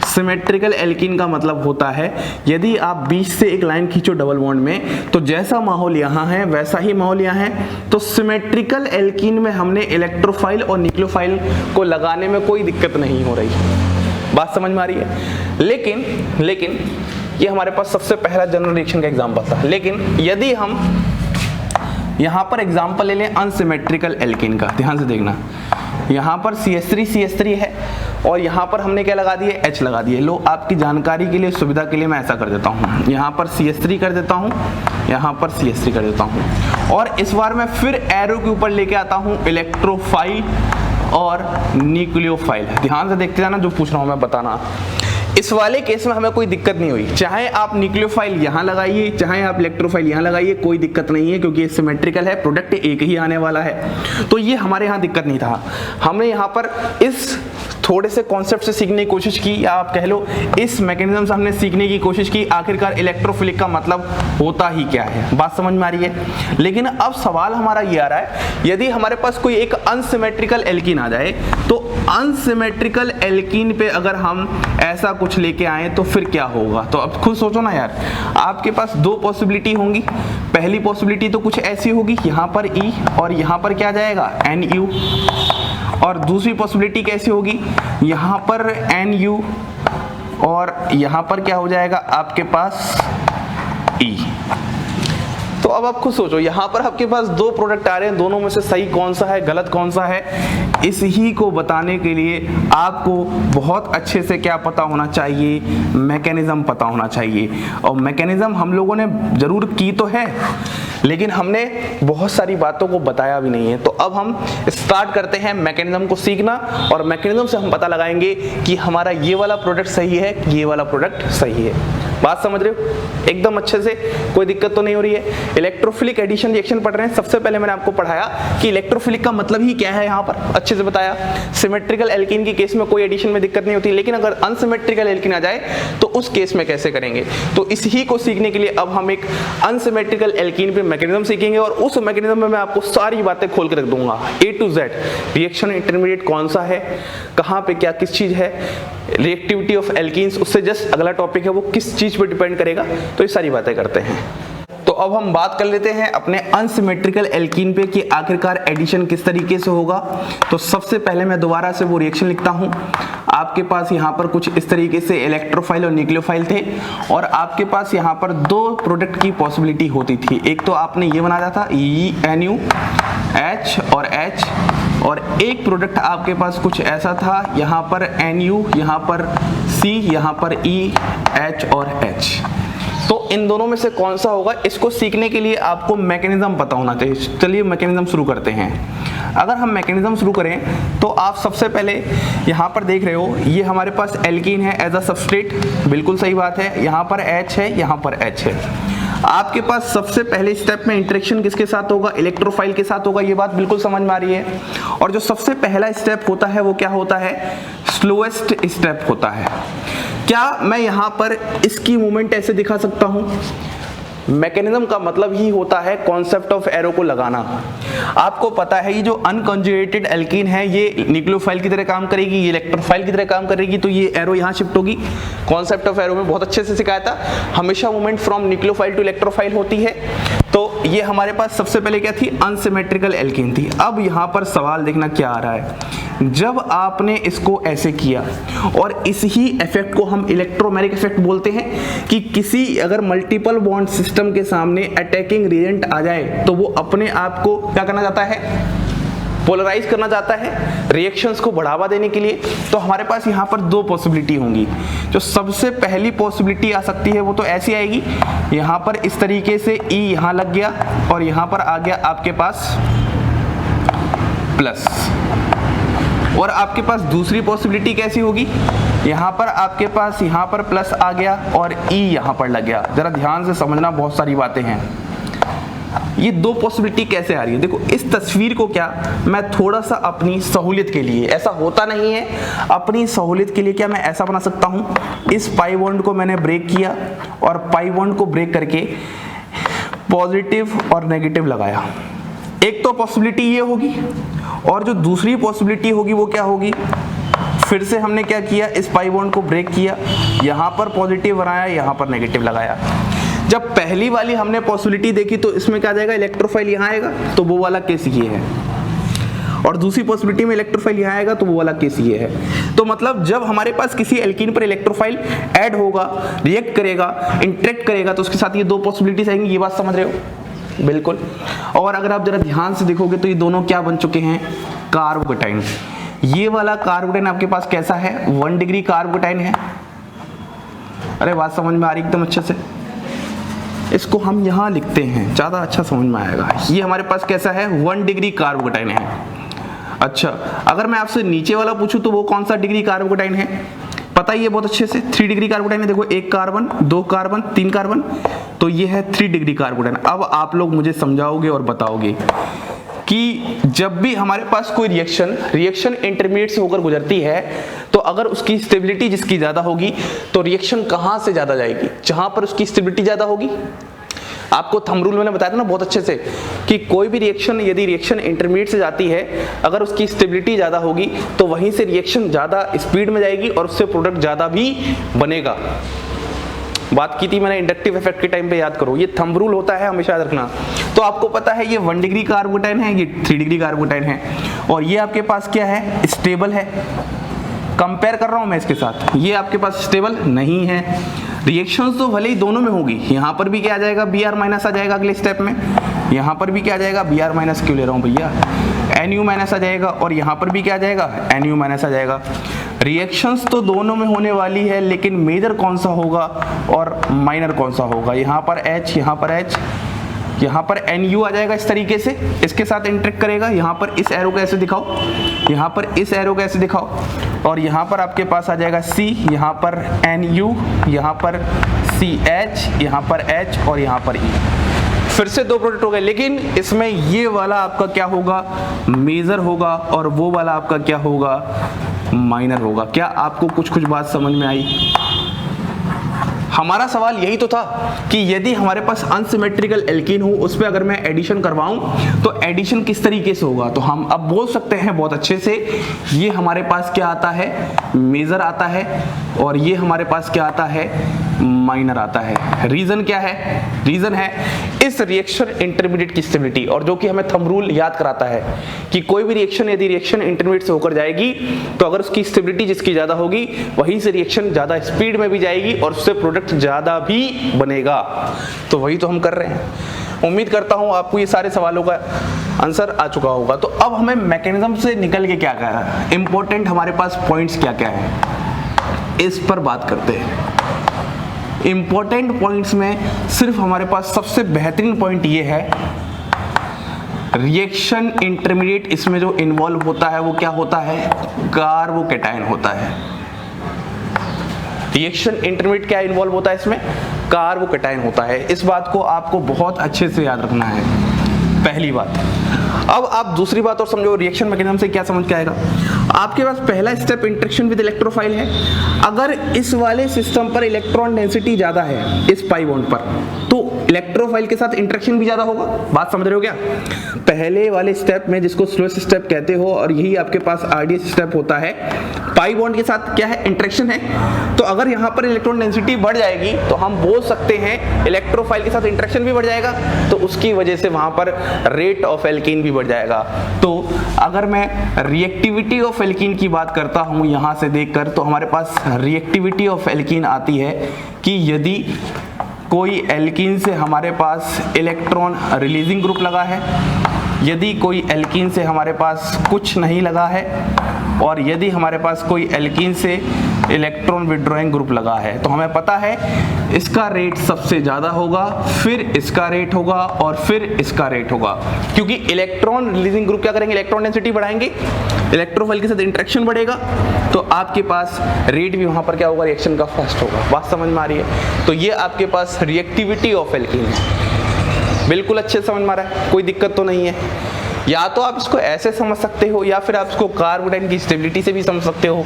सिमेट्रिकल एल्कीन का मतलब होता है यदि आप बीच से एक लाइन खींचो डबल बॉन्ड में, तो जैसा माहौल यहाँ है वैसा ही माहौल यहाँ है। तो सिमेट्रिकल एल्कीन में हमने इलेक्ट्रोफाइल और न्यूक्लियोफाइल को लगाने में कोई दिक्कत नहीं हो रही। बात समझ में आ रही है? लेकिन ये हमारे पास सबसे पहला जनरल रिएक्शन का एग्जाम्पल था। लेकिन यदि हम यहाँ पर एग्जाम्पल ले लें अनसिमेट्रिकल एल्कीन का, ध्यान से देखना, यहाँ पर CH3 है और यहाँ पर हमने क्या लगा दिए? H लगा दिए। लो आपकी जानकारी के लिए, सुविधा के लिए मैं ऐसा कर देता हूँ, यहाँ पर CH3 कर देता हूँ, यहाँ पर CH3 कर देता हूँ, और इस बार मैं फिर एरो के ऊपर लेके आता हूँ इलेक्ट्रोफाइल और न्यूक्लियोफाइल। ध्यान से देखते जाना, जो पूछ रहा हूँ मैं बताना। इस वाले केस में हमें कोई दिक्कत नहीं हुई, चाहे आप न्यूक्लियोफाइल यहाँ लगाइए चाहे आप इलेक्ट्रोफाइल यहाँ लगाइए, कोई दिक्कत नहीं है, क्योंकि ये सिमेट्रिकल है, प्रोडक्ट एक ही आने वाला है। तो ये हमारे यहाँ दिक्कत नहीं था। हमने यहाँ पर इस थोड़े से कॉन्सेप्ट से सीखने की कोशिश की, या आप कह लो इस मैकेनिज्म से हमने सीखने की कोशिश की आखिरकार इलेक्ट्रोफिलिक का मतलब होता ही क्या है। बात समझ में आ रही है। लेकिन अब सवाल हमारा ये आ रहा है, यदि हमारे पास कोई एक अनसिमेट्रिकल एल्कीन आ जाए, तो अनसिमेट्रिकल एल्कीन पे अगर हम ऐसा कुछ लेके आए तो फिर क्या होगा। तो अब खुद सोचो ना यार, आपके पास दो पॉसिबिलिटी होंगी। पहली पॉसिबिलिटी तो कुछ ऐसी होगी, यहाँ पर ई और यहाँ पर क्या जाएगा NU, और दूसरी पॉसिबिलिटी कैसी होगी, यहाँ पर NU और यहाँ पर क्या हो जाएगा आपके पास E। तो अब आप खुद सोचो, यहाँ पर आपके पास दो प्रोडक्ट आ रहे हैं, दोनों में से सही कौन सा है, गलत कौन सा है। इस ही को बताने के लिए आपको बहुत अच्छे से क्या पता होना चाहिए, मैकेनिज्म पता होना चाहिए। और मैकेनिज्म हम लोगों ने जरूर की तो है, लेकिन हमने बहुत सारी बातों को बताया भी नहीं है। तो अब हम स्टार्ट करते हैं मैकेनिज्म को सीखना, और मैकेनिज्म से हम पता लगाएंगे कि हमारा ये वाला प्रोडक्ट सही है, ये वाला प्रोडक्ट सही है। बात समझ रहे हो एकदम अच्छे से, कोई दिक्कत तो नहीं हो रही है। इलेक्ट्रोफिलिक एडिशन रिएक्शन पढ़ रहे हैं। सबसे पहले मैंने आपको पढ़ाया कि इलेक्ट्रोफिलिक का मतलब ही क्या है, यहाँ पर अच्छे से बताया। सिमेट्रिकल एल्कीन के केस में कोई एडिशन में दिक्कत नहीं होती, लेकिन अगर अनसिमेट्रिकल एल्कीन आ जाए तो उस केस में कैसे करेंगे। तो इसी को सीखने के लिए अब हम एक अनसिमेट्रिकल एल्कीन पे मैकेनिज्म सीखेंगे, और उस मैकेनिज्म में मैं आपको सारी बातें खोल के रख दूंगा A to Z। Reaction intermediate कौन सा है, कहाँ पे क्या किस चीज है, रिएक्टिविटी ऑफ एल्कीन्स, उससे जस्ट अगला टॉपिक है वो किस चीज पे डिपेंड करेगा। तो ये सारी बातें करते हैं। तो अब हम बात कर लेते हैं अपने अनसिमेट्रिकल एल्कीन पे कि आखिरकार एडिशन किस तरीके से होगा। तो सबसे पहले मैं दोबारा से वो रिएक्शन लिखता हूं। आपके पास यहाँ पर कुछ इस तरीके से इलेक्ट्रोफाइल और न्यूक्लियोफाइल थे, और आपके पास यहाँ पर दो प्रोडक्ट की पॉसिबिलिटी होती थी। एक तो आपने ये बनाया था NU H और H, और एक प्रोडक्ट आपके पास कुछ ऐसा था, यहाँ पर NU, यहाँ पर C, यहाँ पर E, H और H। तो इन दोनों में से कौन सा होगा, इसको सीखने के लिए आपको मैकेनिज्म पता होना चाहिए। चलिए मैकेनिज्म शुरू करते हैं। अगर हम मैकेनिज्म शुरू करें तो आप सबसे पहले यहाँ पर देख रहे हो, ये हमारे पास एल्कीन है एज अ सबस्ट्रेट, बिल्कुल सही बात है। यहाँ पर H है, यहाँ पर H है। आपके पास सबसे पहले स्टेप में इंटरेक्शन किसके साथ होगा, इलेक्ट्रोफाइल के साथ होगा। ये बात बिल्कुल समझ में आ रही है। और जो सबसे पहला स्टेप होता है वो क्या होता है, स्लोएस्ट स्टेप होता है। क्या मैं यहाँ पर इसकी मूवमेंट ऐसे दिखा सकता हूँ, मैकेनिज्म का मतलब ही होता है कॉन्सेप्ट ऑफ एरो को लगाना। आपको पता है ये जो अनकॉन्जुगेटेड एल्कीन है ये न्यूक्लियोफाइल की तरह काम करेगी, ये इलेक्ट्रोफाइल की तरह काम करेगी, तो ये एरो यहाँ शिफ्ट होगी। कॉन्सेप्ट ऑफ एरो में बहुत अच्छे से सिखाया था, हमेशा movement from nucleophile to electrophile होती है। तो ये हमारे पास सबसे पहले क्या थी, अनसिमेट्रिकल एल्कीन थी। अब यहाँ पर सवाल देखना क्या आ रहा है, जब आपने इसको ऐसे किया और इस ही इफेक्ट को हम इलेक्ट्रोमेरिक इफेक्ट बोलते हैं कि किसी अगर मल्टीपल बॉन्ड सिस्टम के सामने अटैकिंग रिएजेंट आ जाए तो वो अपने आप को क्या करना चाहता है, पोलराइज करना चाहता है रिएक्शंस को बढ़ावा देने के लिए। तो हमारे पास यहाँ पर दो पॉसिबिलिटी होंगी। जो सबसे पहली पॉसिबिलिटी आ सकती है वो तो ऐसी आएगी, यहाँ पर इस तरीके से E यहाँ लग गया और यहाँ पर आ गया आपके पास प्लस। और आपके पास दूसरी पॉसिबिलिटी कैसी होगी, यहाँ पर आपके पास यहाँ पर प्लस आ गया और E यहाँ पर लग गया। जरा ध्यान से समझना, बहुत सारी बातें हैं। ये दो पॉसिबिलिटी कैसे आ रही है, देखो इस तस्वीर को क्या मैं थोड़ा सा अपनी सहूलियत के लिए, ऐसा होता नहीं है, अपनी सहूलियत के लिए क्या मैं ऐसा बना सकता हूँ, इस पाई बॉन्ड को मैंने ब्रेक किया और पाई बॉन्ड को ब्रेक करके पॉजिटिव और नेगेटिव लगाया। एक तो पॉसिबिलिटी ये होगी, और जो दूसरी पॉसिबिलिटी होगी वो क्या होगी, फिर से हमने क्या किया, इस पाई बॉन्ड को ब्रेक किया, यहाँ पर पॉजिटिव बनाया, यहाँ पर नेगेटिव लगाया। जब पहली वाली हमने पॉसिबिलिटी देखी तो इसमें क्या जाएगा, इलेक्ट्रोफाइल यहाँ आएगा, तो वो वाला केस ये है, और दूसरी पॉसिबिलिटी में इलेक्ट्रोफाइल यहाँ आएगा तो वो वाला केस ये है। तो मतलब जब हमारे पास किसी एल्कीन पर इलेक्ट्रोफाइल ऐड होगा, रिएक्ट करेगा, इंटरेक्ट करेगा, तो उसके साथ ये दो पॉसिबिलिटीज आएंगी। ये बात समझ रहे हो बिल्कुल। और अगर आप जरा ध्यान से देखोगे तो ये दोनों क्या बन चुके हैं, कार्बोकेटाइन। ये वाला कार्बोकेटाइन आपके पास कैसा है, 1 डिग्री कार्बोकेटाइन है। अरे बात समझ में आ रही एकदम अच्छे से, इसको हम यहाँ लिखते हैं, ज़्यादा अच्छा समझ में आएगा। ये हमारे पास कैसा है, 1 डिग्री कार्बोकेटाइन है। अच्छा, अगर मैं आपसे नीचे वाला पूछूं तो वो कौन सा डिग्री कार्बोकेटाइन है, पता ही है बहुत अच्छे से, 3 डिग्री कार्बोकेटाइन है। देखो 1 कार्बन, 2 कार्बन, 3 कार्बन, तो ये है 3 डिग्री कार्बोकेटाइन। अब आप लोग मुझे समझाओगे और बताओगे कि जब भी हमारे पास कोई रिएक्शन इंटरमीडिएट से होकर गुजरती है अगर उसकी स्टेबिलिटी जिसकी ज्यादा होगी तो रिएक्शन कहां से ज्यादा जाएगी, जहां पर उसकी स्टेबिलिटी ज्यादा होगी। आपको थंब रूल मैंने बताया था ना बहुत अच्छे से कि कोई भी रिएक्शन यदि रिएक्शन इंटरमीडिएट से जाती है, अगर उसकी स्टेबिलिटी ज्यादा होगी तो वहीं से रिएक्शन ज्यादा स्पीड में जाएगी और उससे प्रोडक्ट ज्यादा भी बनेगा। बात की थी मैंने इंडक्टिव इफेक्ट के टाइम पे, याद करो, ये थंब रूल होता है, हमेशा याद रखना। तो आपको पता है ये 1 डिग्री का कार्बोटाइन है, ये 3 डिग्री का कार्बोटाइन है, और ये आपके पास क्या है, स्टेबल है। कंपेयर कर रहा हूं मैं इसके साथ, ये आपके पास स्टेबल नहीं है। रिएक्शंस तो भले ही दोनों में होगी, यहाँ पर भी क्या आ जाएगा, Br माइनस आ जाएगा अगले स्टेप में, यहाँ पर भी क्या आ जाएगा, Br माइनस क्यों ले रहा हूँ भैया, Nu माइनस आ जाएगा, और यहाँ पर भी क्या आ जाएगा, Nu माइनस आ जाएगा। रिएक्शंस तो दोनों में होने वाली है, लेकिन मेजर कौन सा होगा और माइनर कौन सा होगा। यहाँ पर H, यहाँ पर H, यहाँ पर Nu आ जाएगा इस तरीके से, इसके साथ इंटरेक्ट करेगा। यहाँ पर इस एरो को ऐसे दिखाओ, यहाँ पर इस एरो को ऐसे दिखाओ, और यहाँ पर आपके पास आ जाएगा C, यहाँ पर Nu, यहाँ पर CH, यहाँ पर H और यहाँ पर E। फिर से 2 प्रोडक्ट हो गए, लेकिन इसमें ये वाला आपका क्या होगा, मेजर होगा, और वो वाला आपका क्या होगा, माइनर होगा। क्या आपको कुछ बात समझ में आई? हमारा सवाल यही तो था कि यदि हमारे पास अनसिमेट्रिकल एल्कीन हो, उस पर अगर मैं एडिशन करवाऊं तो एडिशन किस तरीके से होगा। तो हम अब बोल सकते हैं बहुत अच्छे से, ये हमारे पास क्या आता है, मेजर आता है, और ये हमारे पास क्या आता है, माइनर आता है। रीजन क्या है, रीजन है इस रिएक्शन इंटरमीडिएट की स्टेबिलिटी, और जो कि हमें थंब रूल याद कराता है कि कोई भी रिएक्शन यदि रिएक्शन इंटरमीडिएट से होकर जाएगी तो अगर उसकी स्टेबिलिटी जिसकी ज्यादा होगी वहीं से रिएक्शन ज्यादा स्पीड में भी जाएगी और उससे प्रोडक्ट ज्यादा भी बनेगा। तो वही तो हम कर रहे हैं। उम्मीद करता हूं आपको ये सारे सवालों का आंसर आ चुका होगा। तो अब हमें मैकेनिज्म से निकल के क्या कह रहा है, इंपॉर्टेंट हमारे पास पॉइंट्स क्या क्या है, इस पर बात करते हैं। इंपॉर्टेंट पॉइंट्स में सिर्फ हमारे पास सबसे बेहतरीन पॉइंट ये है, रिएक्शन इंटरमीडिएट इसमें जो इन्वॉल्व होता है वो क्या होता है, कार्बोकैटायन होता है। रिएक्शन इंटरमीडिएट क्या इन्वॉल्व होता है इसमें, कार्बोकैटायन होता है। इस बात को आपको बहुत अच्छे से याद रखना है, पहली बात। अब आप दूसरी बात और समझो, रिएक्शन मैकेनिज्म से क्या समझ के आएगा। आपके पास पहला स्टेप इंटरेक्शन विद इलेक्ट्रोफाइल है। अगर इस वाले सिस्टम पर इलेक्ट्रॉन डेंसिटी ज्यादा है इस पाई बॉन्ड पर, तो इलेक्ट्रोफाइल के साथ इंटरेक्शन भी ज्यादा होगा। बात समझ रहे हो क्या? पहले वाले स्टेप में जिसको स्लोएस्ट स्टेप कहते हो, और यही आपके पास आरडीएस स्टेप होता है, पाई बॉन्ड के साथ क्या है, इंटरेक्शन है। तो अगर यहाँ पर इलेक्ट्रॉन डेंसिटी बढ़ जाएगी तो हम बोल सकते हैं इलेक्ट्रोफाइल के साथ इंटरेक्शन भी बढ़ जाएगा, तो उसकी वजह से वहां पर रेट ऑफ एल्कीन भी बढ़ जाएगा। तो अगर मैं रिएक्टिविटी ऑफ एल्कीन की बात करता हूं यहां से देखकर, तो हमारे पास रिएक्टिविटी ऑफ एल्कीन आती है कि यदि कोई एल्कीन से हमारे पास इलेक्ट्रॉन रिलीजिंग ग्रुप लगा है, यदि कोई एल्कीन से हमारे पास कुछ नहीं लगा है, और यदि हमारे पास कोई एल्कीन से इलेक्ट्रॉन विड्रॉइंग ग्रुप लगा है, तो हमें पता है इसका रेट सबसे ज्यादा होगा, फिर इसका रेट होगा और फिर इसका रेट होगा। क्योंकि इलेक्ट्रॉन रिलीजिंग ग्रुप क्या करेंगे, इलेक्ट्रॉन डेंसिटी बढ़ाएंगे, इलेक्ट्रोफाइल के साथ इंटरेक्शन बढ़ेगा, तो आपके पास रेट भी वहां पर क्या होगा, रिएक्शन का फास्ट होगा। बात समझ में आ रही है? तो ये आपके पास रिएक्टिविटी ऑफ एल्कीन है। बिल्कुल अच्छे से समझ में आ रहा है, कोई दिक्कत तो नहीं है। या तो आप इसको ऐसे समझ सकते हो, या फिर आप इसको कार्बोटाइन की स्टेबिलिटी से भी समझ सकते हो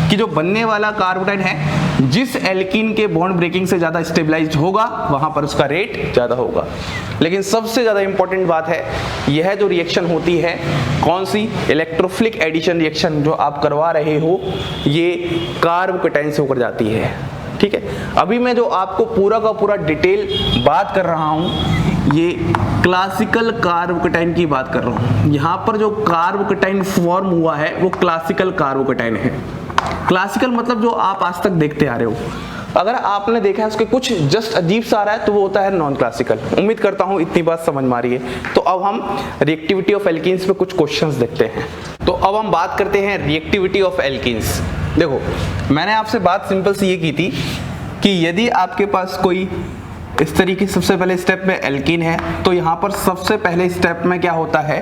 कि जो बनने वाला कार्बोटाइन है, जिस एल्कीन के बॉन्ड ब्रेकिंग से ज्यादा स्टेबलाइज्ड होगा वहां पर उसका रेट ज्यादा होगा। लेकिन सबसे ज्यादा इंपॉर्टेंट बात है, यह जो रिएक्शन होती है, कौन सी, इलेक्ट्रोफिलिक एडिशन रिएक्शन जो आप करवा रहे हो, ये कार्बोकैटायन से होकर जाती है। ठीक है, अभी मैं जो आपको पूरा का पूरा डिटेल बात कर रहा हूं, ये क्लासिकल कार्बोकैटायन की बात कर रहा हूं। यहां पर जो कार्बोकैटायन फॉर्म हुआ है वो क्लासिकल कार्बोकैटायन है। क्लासिकल मतलब जो आप आज तक देखते आ रहे हो। अगर आपने देखा है उसके कुछ जस्ट अजीब सा आ रहा है तो वो होता है नॉन क्लासिकल। उम्मीद करता हूं इतनी बात समझ में आ रही है। तो अब हम रिएक्टिविटी ऑफ एल्कीन्स पे कुछ क्वेश्चंस देखते हैं। तो अब हम बात करते हैं रिएक्टिविटी ऑफ एल्कीन्स। देखो, मैंने आपसे बात सिंपल सी ये की थी कि यदि आपके पास कोई इस तरीके, सबसे पहले स्टेप में एल्कीन है, तो यहाँ पर सबसे पहले स्टेप में क्या होता है,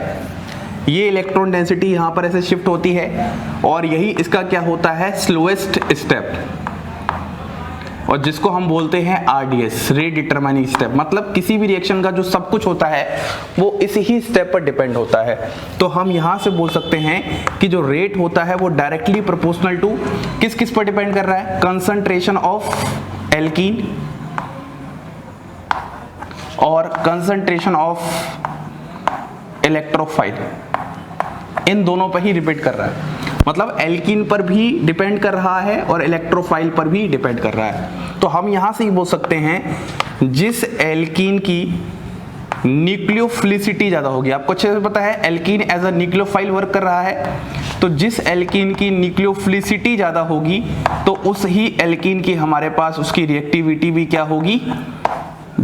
ये इलेक्ट्रॉन डेंसिटी यहाँ पर ऐसे शिफ्ट होती है, और यही इसका क्या होता है, स्लोएस्ट स्टेप। और जिसको हम बोलते हैं आरडीएस, रेट डिटरमाइनिंग स्टेप। मतलब किसी भी रिएक्शन का जो सब कुछ होता है वो इसी ही स्टेप पर डिपेंड होता है। तो हम यहां से बोल सकते हैं कि जो रेट होता है वो डायरेक्टली प्रोपोर्शनल टू किस किस पर डिपेंड कर रहा है, कंसंट्रेशन ऑफ एल्कीन और कंसंट्रेशन ऑफ इलेक्ट्रोफाइल, इन दोनों पर ही डिपेंड कर रहा है। मतलब एल्कीन पर भी डिपेंड कर रहा है और इलेक्ट्रोफाइल पर भी डिपेंड कर रहा है। तो हम यहां से ही बोल सकते हैं जिस एल्कीन की न्यूक्लियोफिलिसिटी ज्यादा होगी, आपको अच्छे से पता है alkene as a nucleophile work कर रहा है, तो जिस एल्कीन की न्यूक्लियोफिलिसिटी ज्यादा होगी तो उस ही एल्कीन की हमारे पास उसकी रिएक्टिविटी भी क्या होगी,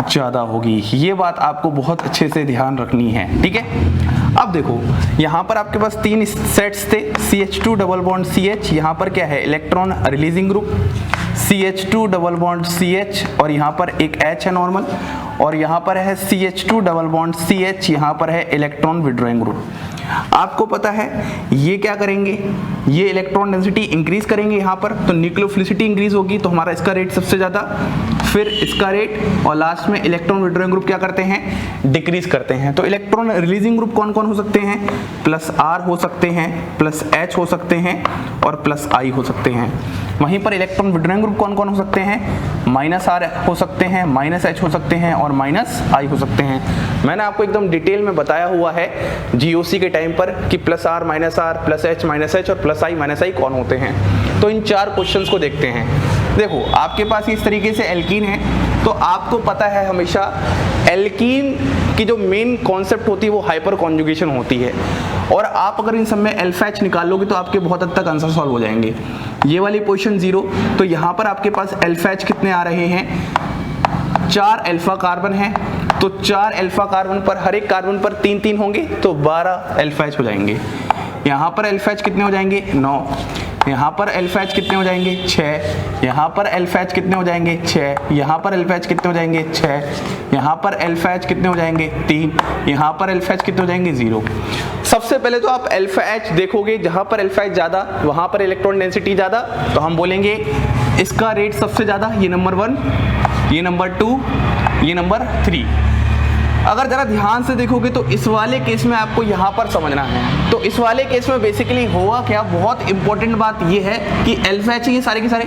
ज्यादा होगी। ये बात आपको बहुत अच्छे से ध्यान रखनी है, ठीक है। अब देखो यहाँ पर आपके पास 3 सेट्स थे, CH2 डबल बॉन्ड CH, यहाँ पर क्या है electron releasing group, CH2 double bond CH और यहाँ पर एक H है नॉर्मल, और यहाँ पर है CH2 डबल बॉन्ड CH, यहाँ पर है इलेक्ट्रॉन विड्रॉइंग ग्रुप। आपको पता है ये क्या करेंगे, ये इलेक्ट्रॉन डेंसिटी इंक्रीज करेंगे यहाँ पर, तो न्यूक्लियोफिलिसिटी इंक्रीज होगी, तो हमारा इसका रेट सबसे ज्यादा, फिर इसका रेट, और लास्ट में इलेक्ट्रॉन विड्रॉइंग ग्रुप क्या करते हैं, डिक्रीज करते हैं। तो इलेक्ट्रॉन रिलीजिंग ग्रुप कौन कौन हो सकते हैं, +R हो सकते हैं, +H हो सकते हैं और +I हो सकते हैं। वहीं पर इलेक्ट्रॉन विड्रॉइंग ग्रुप कौन कौन हो सकते हैं, -R हो सकते हैं, -H हो सकते हैं और -I हो सकते हैं। मैंने आपको एकदम डिटेल में बताया हुआ है GOC के टाइम पर कि +R, -R, +H, -H और +I, -I कौन होते हैं। तो इन 4 क्वेश्चंस को देखते हैं। देखो आपके पास इस तरीके से एल्कीन है, तो आपको पता है हमेशा एल्कीन की जो मेन कॉन्सेप्ट होती है वो हाइपर कॉन्जुगेशन होती है, और आप अगर इन सब में अल्फा H निकाल लोगे तो आपके बहुत हद तक आंसर सॉल्व हो जाएंगे। ये वाली पोजीशन 0, तो यहाँ पर आपके पास अल्फा H कितने आ रहे हैं, 4 अल्फा कार्बन है, तो 4 अल्फा कार्बन पर हर एक कार्बन पर 3-3 होंगे, तो 12 अल्फा H हो जाएंगे। यहाँ पर अल्फा H कितने हो जाएंगे, 9, यहाँ पर अल्फा H कितने हो जाएंगे, 6, यहाँ पर अल्फा H कितने हो जाएंगे, 6, यहाँ पर अल्फा H कितने हो जाएंगे, 6, यहाँ पर अल्फा H कितने हो जाएंगे, 3, यहाँ पर अल्फा H कितने हो जाएंगे, 0। सबसे पहले तो आप अल्फा H देखोगे, जहां पर अल्फा H ज्यादा वहां पर इलेक्ट्रॉन डेंसिटी ज्यादा, तो हम बोलेंगे इसका रेट सबसे ज्यादा, ये नंबर 1, ये नंबर 2, ये नंबर 3। अगर जरा ध्यान से देखोगे तो इस वाले केस में आपको यहाँ पर समझना है। तो इस वाले केस में बेसिकली होगा क्या, बहुत इंपॉर्टेंट बात ये है कि अल्फा H ये सारे के सारे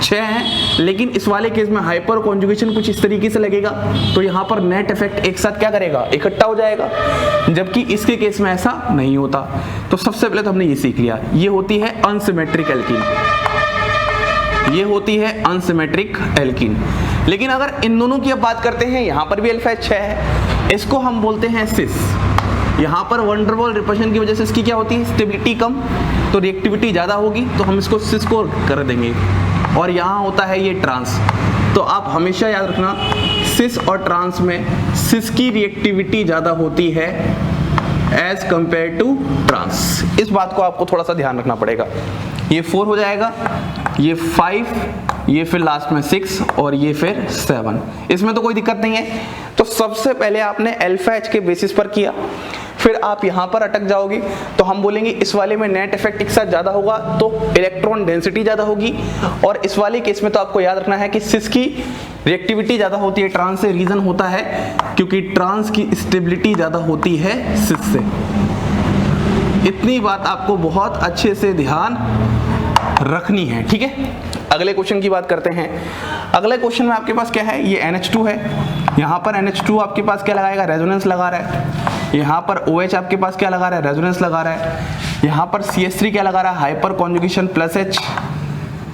6 हैं, लेकिन इस वाले केस में हाइपर कॉन्जुगेशन कुछ इस तरीके से लगेगा, तो यहाँ पर नेट इफेक्ट एक साथ क्या करेगा, इकट्ठा हो जाएगा, जबकि इसके केस में ऐसा नहीं होता। तो सबसे पहले तो हमने ये सीख लिया, ये होती है अनसिमेट्रिक एल्कीन, ये होती है अनसिमेट्रिक एल्कीन। लेकिन अगर इन दोनों की अब बात करते हैं, यहाँ पर भी अल्फा H 6 है, इसको हम बोलते हैं सिस। यहाँ पर वंडरवॉल रिपल्शन की वजह से इसकी क्या होती है, स्टेबिलिटी कम, तो रिएक्टिविटी ज़्यादा होगी, तो हम इसको सिस को कर देंगे। और यहाँ होता है ये ट्रांस, तो आप हमेशा याद रखना सिस और ट्रांस में सिस की रिएक्टिविटी ज़्यादा होती है एज कंपेयर टू ट्रांस। इस बात को आपको थोड़ा सा ध्यान रखना पड़ेगा। ये 4 हो जाएगा, ये 5, ये फिर लास्ट में 6 और ये फिर 7। इसमें तो कोई दिक्कत नहीं है। तो सबसे पहले आपने अल्फा H के बेसिस पर किया, फिर आप यहाँ पर अटक जाओगे, तो हम बोलेंगे इस वाले में नेट इफेक्ट एक साथ ज़्यादा होगा, तो इलेक्ट्रॉन डेंसिटी ज़्यादा होगी। और इस वाले केस में तो आपको याद रखना है कि सिस की रिएक्टिविटी ज़्यादा होती है ट्रांस से। रीज़न होता है क्योंकि ट्रांस की स्टेबिलिटी ज़्यादा होती है सिस से। इतनी बात आपको बहुत अच्छे से ध्यान रखनी है, ठीक है। अगले क्वेश्चन की बात करते हैं। अगले क्वेश्चन में आपके पास क्या है, ये NH2 है, यहाँ पर NH2 आपके पास क्या लगाएगा, रेजोनेंस लगा रहा है। यहाँ पर OH आपके पास क्या लगा रहा है, रेजोनेंस लगा रहा है। यहाँ पर CH3 क्या लगा रहा है, हाइपर कॉन्जुगेशन +H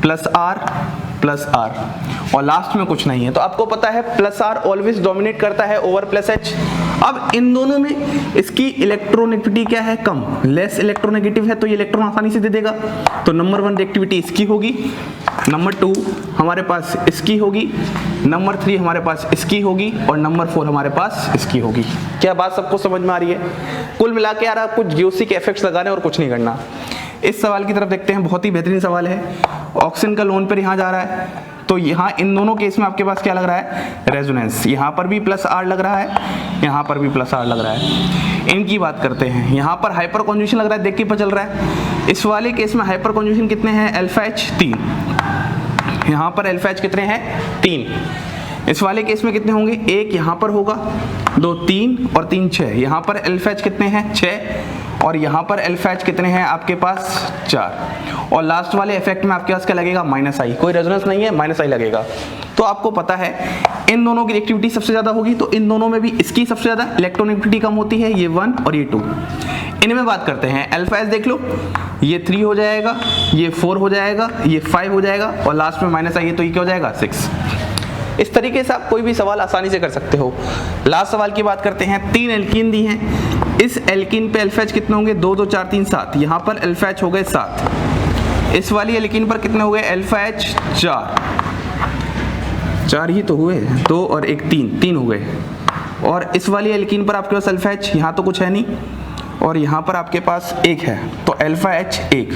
+R, और लास्ट में कुछ नहीं है। तो आपको पता है +R ऑलवेज डोमिनेट करता है ओवर +H। अब इन दोनों में इसकी इलेक्ट्रोनेगेटिविटी क्या है, कम, लेस इलेक्ट्रोनेगेटिव है, तो ये इलेक्ट्रॉन आसानी से दे देगा। तो नंबर 1 रिएक्टिविटी इसकी होगी, नंबर 2 हमारे पास इसकी होगी, नंबर 3 हमारे पास इसकी होगी, और नंबर 4 हमारे पास इसकी होगी। क्या बात सबको समझ में आ रही है? कुल मिला के यार आपको GOC के इफेक्ट्स लगाने और कुछ नहीं करना। इस सवाल की तरफ देखते हैं, बहुत ही बेहतरीन सवाल है। ऑक्सीजन का लोन पर यहाँ जा रहा है, तो यहाँ इन दोनों केस में आपके पास क्या लग रहा है, रेजोनेंस। यहाँ पर भी +R लग रहा है, यहाँ पर भी +R लग रहा है। इनकी बात करते हैं, यहाँ पर हाइपर कॉन्जुगेशन लग रहा है, देख के पता चल रहा है। इस वाले केस में हाइपर कॉन्जुगेशन कितने हैं, अल्फा H 3, यहाँ पर अल्फा कितने हैं 3। इस वाले केस में कितने होंगे, एक यहाँ पर होगा, 2 3 और 3 6। यहाँ पर अल्फा कितने हैं 6 और यहाँ पर अल्फा कितने हैं आपके पास 4। और लास्ट वाले इफेक्ट में आपके पास क्या लगेगा -i, कोई रेजोनेंस नहीं है, -i लगेगा। तो आपको पता है इन दोनों की रिएक्टिविटी सबसे ज्यादा होगी, तो इन दोनों में भी इसकी सबसे ज्यादा इलेक्ट्रॉनिविटी कम होती है, ये 1 और ये 2। इनमें बात करते हैं, अल्फा देख लो, ये 3 हो जाएगा, ये 4 हो जाएगा, ये 5 हो जाएगा और लास्ट में -i है तो ये क्या हो जाएगा 6। इस तरीके से आप कोई भी सवाल आसानी से कर सकते हो। लास्ट सवाल की बात करते हैं, 3 एल्कीन दी हैं, इस एल्कीन पे अल्फा कितने होंगे, 2 2 4 3 7। यहाँ पर अल्फा हो गए 7। इस वाली एल्कीन पर कितने हो गए, अल्फा 4 ही तो हुए, 2 और 1 3 हो गए। और इस वाली एल्कीन पर आपके पास अल्फा यहाँ तो कुछ है नहीं और यहाँ पर आपके पास 1 है, तो अल्फा 1।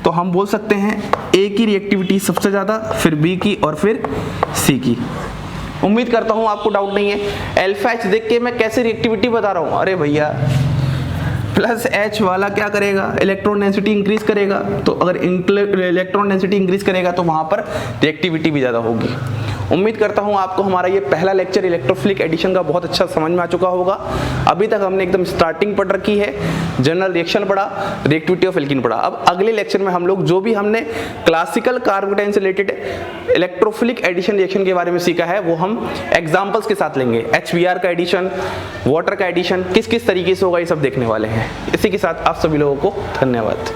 तो हम बोल सकते हैं ए की रिएक्टिविटी सबसे ज़्यादा, फिर बी की और फिर सी की। उम्मीद करता हूँ आपको डाउट नहीं है। अल्फा देख के मैं कैसे रिएक्टिविटी बता रहा हूँ, अरे भैया +H वाला क्या करेगा, इलेक्ट्रॉन डेंसिटी इंक्रीज करेगा, तो अगर इलेक्ट्रॉन डेंसिटी इंक्रीज करेगा तो वहाँ पर रिएक्टिविटी भी ज़्यादा होगी। उम्मीद करता हूँ आपको हमारा ये पहला लेक्चर इलेक्ट्रोफिलिक एडिशन का बहुत अच्छा समझ में आ चुका होगा। अभी तक हमने एकदम स्टार्टिंग पढ़ रखी है, जनरल रिएक्शन पढ़ा, रिएक्टिविटी ऑफ एल्कीन पढ़ा। अब अगले लेक्चर में हम लोग जो भी हमने क्लासिकल कार्बोकेटाइन से रिलेटेड इलेक्ट्रोफिलिक एडिशन रिएक्शन के बारे में सीखा है वो हम एग्जाम्पल्स के साथ लेंगे। HBr का एडिशन, वाटर का एडिशन किस किस तरीके से होगा, ये सब देखने वाले हैं। इसी के साथ आप सभी लोगों को धन्यवाद।